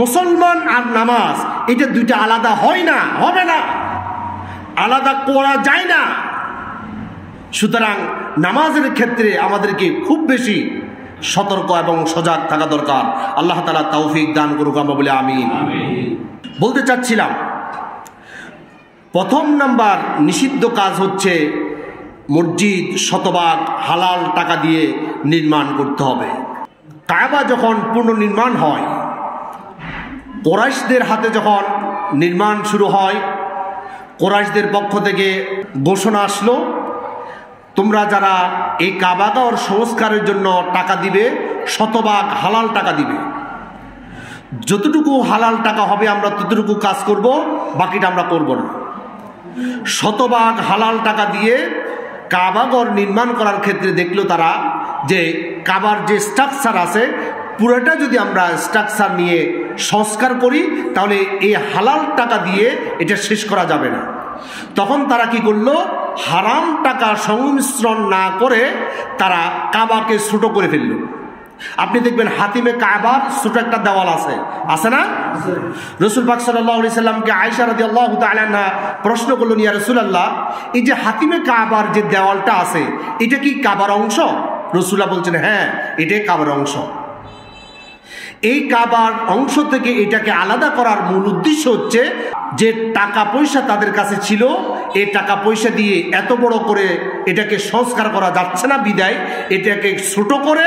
Speaker 1: মুসলমান আর নামাজ এটা দুইটা আলাদা হয় না, হবে না, আলাদা করা যায় না। সুতরাং নামাজের ক্ষেত্রে আমাদেরকে খুব বেশি সতর্ক এবং সজাগ থাকা দরকার। আল্লাহ তাআলা তৌফিক দান করুক, আমরা বলি আমিন। বলতে চাচ্ছিলাম প্রথম নাম্বার নিষিদ্ধ কাজ হচ্ছে মসজিদ শতভাগ হালাল টাকা দিয়ে নির্মাণ করতে হবে। কাবা যখন পুনর্নির্মাণ হয়, কুরাইশদের হাতে যখন নির্মাণ শুরু হয়, কুরাইশদের পক্ষ থেকে ঘোষণা আসলো তোমরা যারা এই কাবাগর সংস্কারের জন্য টাকা দিবে শতভাগ হালাল টাকা দিবে। যতটুকু হালাল টাকা হবে আমরা ততটুকু কাজ করব, বাকিটা আমরা করব না। শতভাগ হালাল টাকা দিয়ে কাবাগর নির্মাণ করার ক্ষেত্রে দেখলো তারা যে কাবার যে স্ট্রাকচার আছে পুরোটা যদি আমরা স্ট্রাকচার নিয়ে সংস্কার করি তাহলে এই হালাল টাকা দিয়ে এটা শেষ করা যাবে না। তখন তারা কি করলো, হারাম টাকা সংমিশ্রণ না করে তারা কাবাকে ছোট করে ফেললো। আপনি দেখবেন হাতিমে কাবার ছোট একটা দেওয়াল আছে, আছে না? রাসূল পাক সাল্লাল্লাহু আলাইহি সাল্লামকে আয়েশা রাদিয়াল্লাহু তাআলা আনহা প্রশ্ন করলেন, ইয়া রাসূলুল্লাহ, এই যে হাতিমে কাবার যে দেওয়ালটা আছে এটা কি কাবার অংশ? রাসূলুল্লাহ বলছেন, হ্যাঁ, এটাই কাবার অংশ। এই কাবার অংশ থেকে এটাকে আলাদা করার মূল উদ্দেশ্য হচ্ছে যে টাকা পয়সা তাদের কাছে ছিল, এই টাকা পয়সা দিয়ে এত বড় করে এটাকে সংস্কার করা যাচ্ছে না বিদায় এটাকে ছোট করে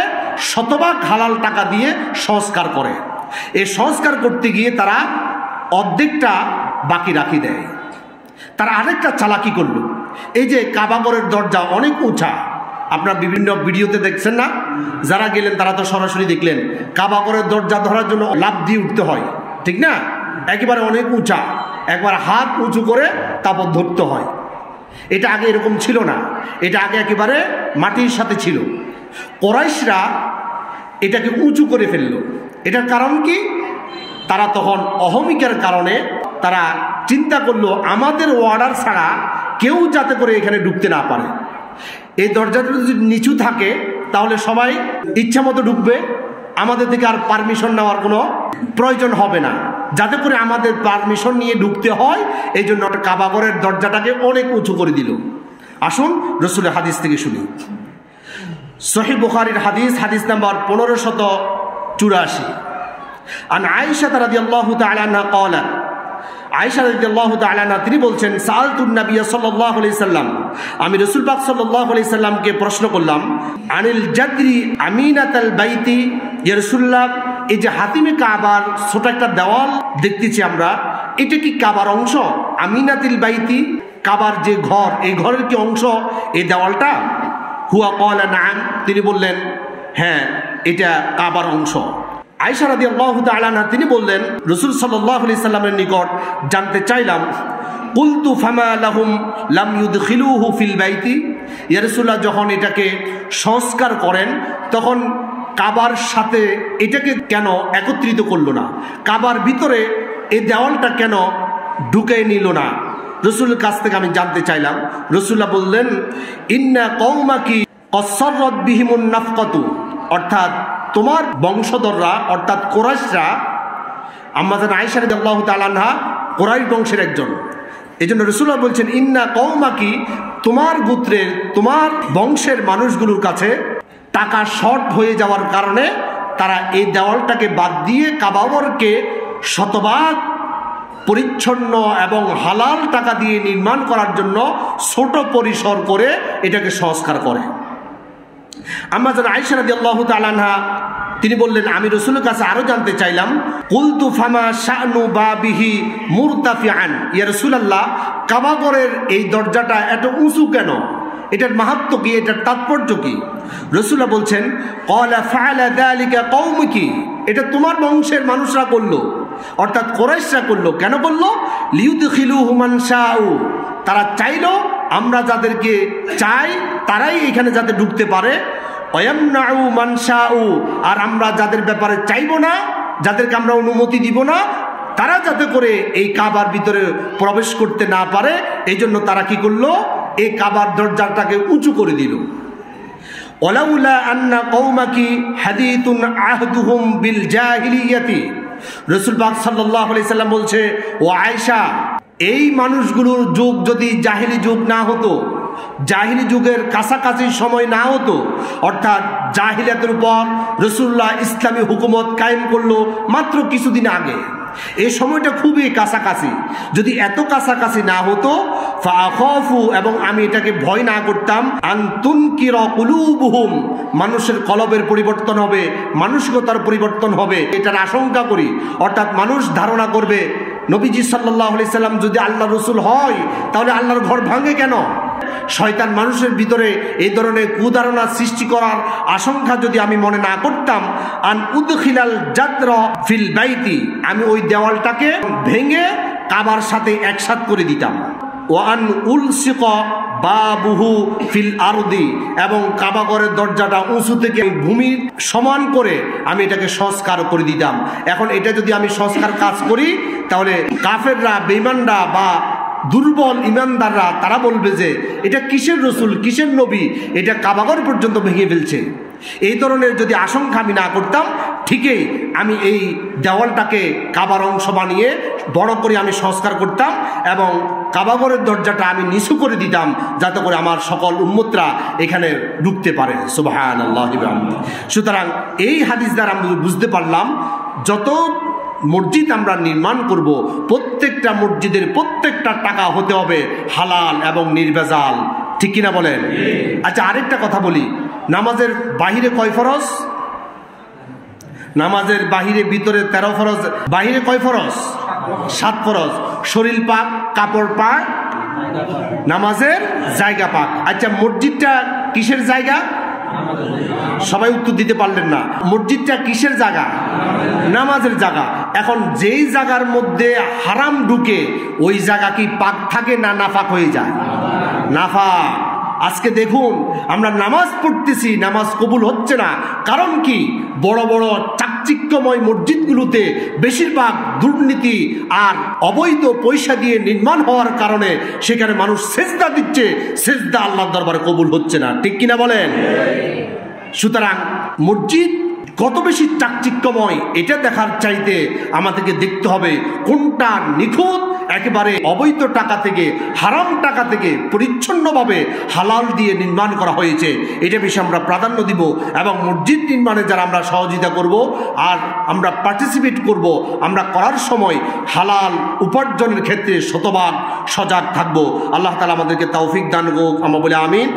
Speaker 1: শতভাগ হালাল টাকা দিয়ে সংস্কার করে। এই সংস্কার করতে গিয়ে তারা অর্ধেকটা বাকি রাখি দেয়। তারা আরেকটা চালাকি করলো, এই যে কাবাগরের দরজা অনেক উঁচা, আপনার বিভিন্ন ভিডিওতে দেখছেন না, যারা গেলেন তারা তো সরাসরি দেখলেন কাবাগরের দরজা ধরার জন্য লাফ দিয়ে উঠতে হয়, ঠিক না? একেবারে অনেক উঁচা, একবার হাত উঁচু করে তারপর ধরতে হয়। এটা আগে এরকম ছিল না, এটা আগে একেবারে মাটির সাথে ছিল। কুরাইশরা এটাকে উঁচু করে ফেললো। এটার কারণ কি? তারা তখন অহমিকার কারণে তারা চিন্তা করলো আমাদের অর্ডার ছাড়া কেউ যাতে করে এখানে ঢুকতে না পারে। এই দরজাটা যদি নিচু থাকে তাহলে সবাই ইচ্ছা মতো ঢুকবে, আমাদের থেকে আর পারমিশন নেওয়ার কোনো প্রয়োজন হবে না, যাতে করে আমাদের পারমিশন নিয়ে ঢুকতে হয়। এই জন্য কাবাগরের দরজাটাকে অনেক উঁচু করে দিল। আসুন রাসূলের হাদিস থেকে শুনি। সহিহ বুখারীর হাদিস, হাদিস নাম্বার 1584। আন আয়েশা রাদিয়াল্লাহু তাআলা আনহা ক্বালাত, আয়েশা রাদিয়াল্লাহু তাআলা আনহা তিনি বলছেন, সাআলতুন নবী সাল্লাল্লাহু আলাইহি সাল্লাম, আমি রাসূল পাক সাল্লাল্লাহু আলাইহি সাল্লামকে প্রশ্ন করলাম, আনিল জাদরি আমিনাতাল বাইতি, ইয়া রাসূলুল্লাহ, এই যে হাতিমে কাবার ছোট একটা দেওয়াল দেখতেছি আমরা, এটা কি কাবার অংশ? আমিনাতিল বাইতি, কাবার যে ঘর, এই ঘরের কি অংশ এই দেওয়ালটা? হুয়া ক্বালা নাআম, তিনি বললেন হ্যাঁ, এটা কাবার অংশ। আয়েশা রাদিয়াল্লাহু তাআলা আনহা তিনি বললেন, রাসূল সাল্লাল্লাহু আলাইহি সাল্লামের নিকট জানতে চাইলাম, কুলতু ফামা লাহুম লাম ইউদখিলুহু ফিল বাইতি, ইয়া রাসূলুল্লাহ, যখন এটাকে সংস্কার করেন তখন কাবার সাথে এটাকে কেন একত্রিত করলো না? কাবার ভিতরে এই দেওয়ালটা কেন ঢুকে নিল না? রাসূলের কাছ থেকে আমি জানতে চাইলাম। রাসূলুল্লাহ বললেন, ইন্না কওমাকি কসসাররাত বিহিমুন নাফকাতু, অর্থাৎ তোমার বংশধররা অর্থাৎ কুরাইশরা, আম্মাজান আয়েশা রাদিয়াল্লাহু তাআলা আনহা কুরাইশ বংশের একজন, এই জন্য রাসূলুল্লাহ বলছেন ইন্না কওমাকি, তোমার গোত্রের তোমার বংশের মানুষগুলোর কাছে টাকা শর্ট হয়ে যাওয়ার কারণে তারা এই দেওয়ালটাকে বাদ দিয়ে কাবাগরকে শতভাগ পরিচ্ছন্ন এবং হালাল টাকা দিয়ে নির্মাণ করার জন্য ছোট পরিসর করে এটাকে সংস্কার করে। আম্মাজান আয়েশা রাদিয়াল্লাহু তাআলা আনহা তিনি বললেন, আমি রাসূলের কাছে আরো জানতে চাইলাম, কুলতু ফামা শানু বাবিহি মুরতাফিআন, ইয়া রাসূলুল্লাহ, কাবাগরের এই দরজাটা এত উঁচু কেন? এটার মাহাত্ম্য কি? এটার তাৎপর্য কি? রাসূলুল্লাহ বলছেন, ক্বালা ফাআলা যালিকা কওমুকি, এটা তোমার বংশের মানুষরা করলো, অর্থাৎ কুরাইশরা করলো। কেন করলো? লিউদখিলুহু মান শাউ, তারা চাইলো আমরা যাদেরকে চাই তারাই এখানে যাতে ঢুকতে পারে, ওয়ায়ামনাউ মান শাউ, আর আমরা যাদের ব্যাপারে চাইবো না, যাদেরকে আমরা অনুমতি দিব না, তারা যাতে করে এই কাবার ভিতরে প্রবেশ করতে না পারে, এই জন্য তারা কি করলো? এই কাবার দরজাটাকে উঁচু করে দিল। ওয়ালাউলা আন্না কওমাকি হাদিতুন আহদুহুম বিল জাহিলিয়াতি, রাসূল পাক সাল্লাল্লাহু আলাইহি সাল্লাম বলছে, ও আয়েশা, এই মানুষগুলোর যুগ যদি জাহিলি যুগ না হতো, জাহিলি যুগের কাছাকাছি সময় না হতো, অর্থাৎ জাহিলিয়াতের উপর রাসূলুল্লাহ ইসলামী হুকুমত কায়েম করলো মাত্র কিছুদিন আগে, এই সময়টা খুবই কাছাকাছি, যদি এত কাছাকাছি না হতো, ফাখাফু, এবং আমি এটাকে ভয় না করতাম, আনতুনকিরা কুলুবুহুম, মানুষের কলবের পরিবর্তন হবে, মানসিকতার পরিবর্তন হবে, এটার আশঙ্কা করি। অর্থাৎ মানুষ ধারণা করবে নবীজি সাল্লাল্লাহু আলাইহি সাল্লাম যদি আল্লাহ রসুল হয় তাহলে আল্লাহর ঘর ভাঙে কেন? শয়তান মানুষের ভিতরে এই ধরনের কুধারণা সৃষ্টি করার আশঙ্কা যদি আমি মনে না করতাম, আন উদখিলাল জাদরা ফিল বাইতি, আমি ওই দেওয়ালটাকে ভেঙে কাবার সাথে একসাথ করে দিতাম। ওয়ান উলসিকা বাবুহু ফিল আরদি, এবং কাবাগরের দরজাটা উঁচু থেকে ভূমির সমান করে আমি এটাকে সংস্কার করে দিতাম। এখন এটা যদি আমি সংস্কার কাজ করি তাহলে কাফেররা, বেঈমানরা বা দুর্বল ইমানদাররা তারা বলবে যে এটা কিসের রসুল, কিসের নবী, এটা কাবাগর পর্যন্ত ভেঙে ফেলছে। এই ধরনের যদি আশঙ্কা আমি না করতাম, ঠিকই আমি এই দেওয়ালটাকে কাবার অংশ বানিয়ে বড় করে আমি সংস্কার করতাম এবং কাবাঘরের দরজাটা আমি নিচু করে দিতাম, যাতে করে আমার সকল উম্মতরা এখানে ঢুকতে পারে। সুবহানাল্লাহি ওয়া বিহামদিহি। সুতরাং এই হাদিস দ্বারা আমরা বুঝতে পারলাম, যত মসজিদ আমরা নির্মাণ করব, প্রত্যেকটা মসজিদের প্রত্যেকটা টাকা হতে হবে হালাল এবং নির্ভেজাল। ঠিক কিনা বলেন? আচ্ছা, আরেকটা কথা বলি, নামাজের বাহিরে কয় ফরজ? নামাজের বাহিরে ভিতরে 13 ফরজ, বাহিরে কয় ফরজ? 7 ফরজ। শরীর পাক, কাপড় পাক, নামাজের জায়গা পাক। আচ্ছা, মসজিদটা কিসের জায়গা? সবাই উত্তর দিতে পারলেন না। মসজিদটা কিসের জায়গা? নামাজের জায়গা। এখন যেই জায়গার মধ্যে হারাম ঢুকে, ওই জায়গা কি পাক থাকে না নাফাক হয়ে যায়? নাফাক। আজকে দেখুন, আমরা নামাজ পড়তেছি, নামাজ কবুল হচ্ছে না। কারণ কি? বড় বড় চাকচিক্যময় মসজিদগুলোতে বেশিরভাগ দুর্নীতি আর অবৈধ পয়সা দিয়ে নির্মাণ হওয়ার কারণে সেখানে মানুষ সেজদা দিচ্ছে, সেজদা আল্লাহর দরবারে কবুল হচ্ছে না। ঠিক কিনা বলেন? সুতরাং মসজিদ কত বেশি চাকচিক্যময়, এটা দেখার চাইতে আমাদেরকে দেখতে হবে কোনটা নিখুঁত, একেবারে অবৈধ টাকা থেকে, হারাম টাকা থেকে পরিচ্ছন্নভাবে হালাল দিয়ে নির্মাণ করা হয়েছে, এটা বেশি আমরা প্রাধান্য দিব। এবং মসজিদ নির্মাণে যারা আমরা সহযোগিতা করব আর আমরা পার্টিসিপেট করব, আমরা করার সময় হালাল উপার্জনের ক্ষেত্রে শতভাগ সজাগ থাকবো। আল্লাহ তাআলা আমাদেরকে তৌফিক দান করুক। আমরা বলি আমিন।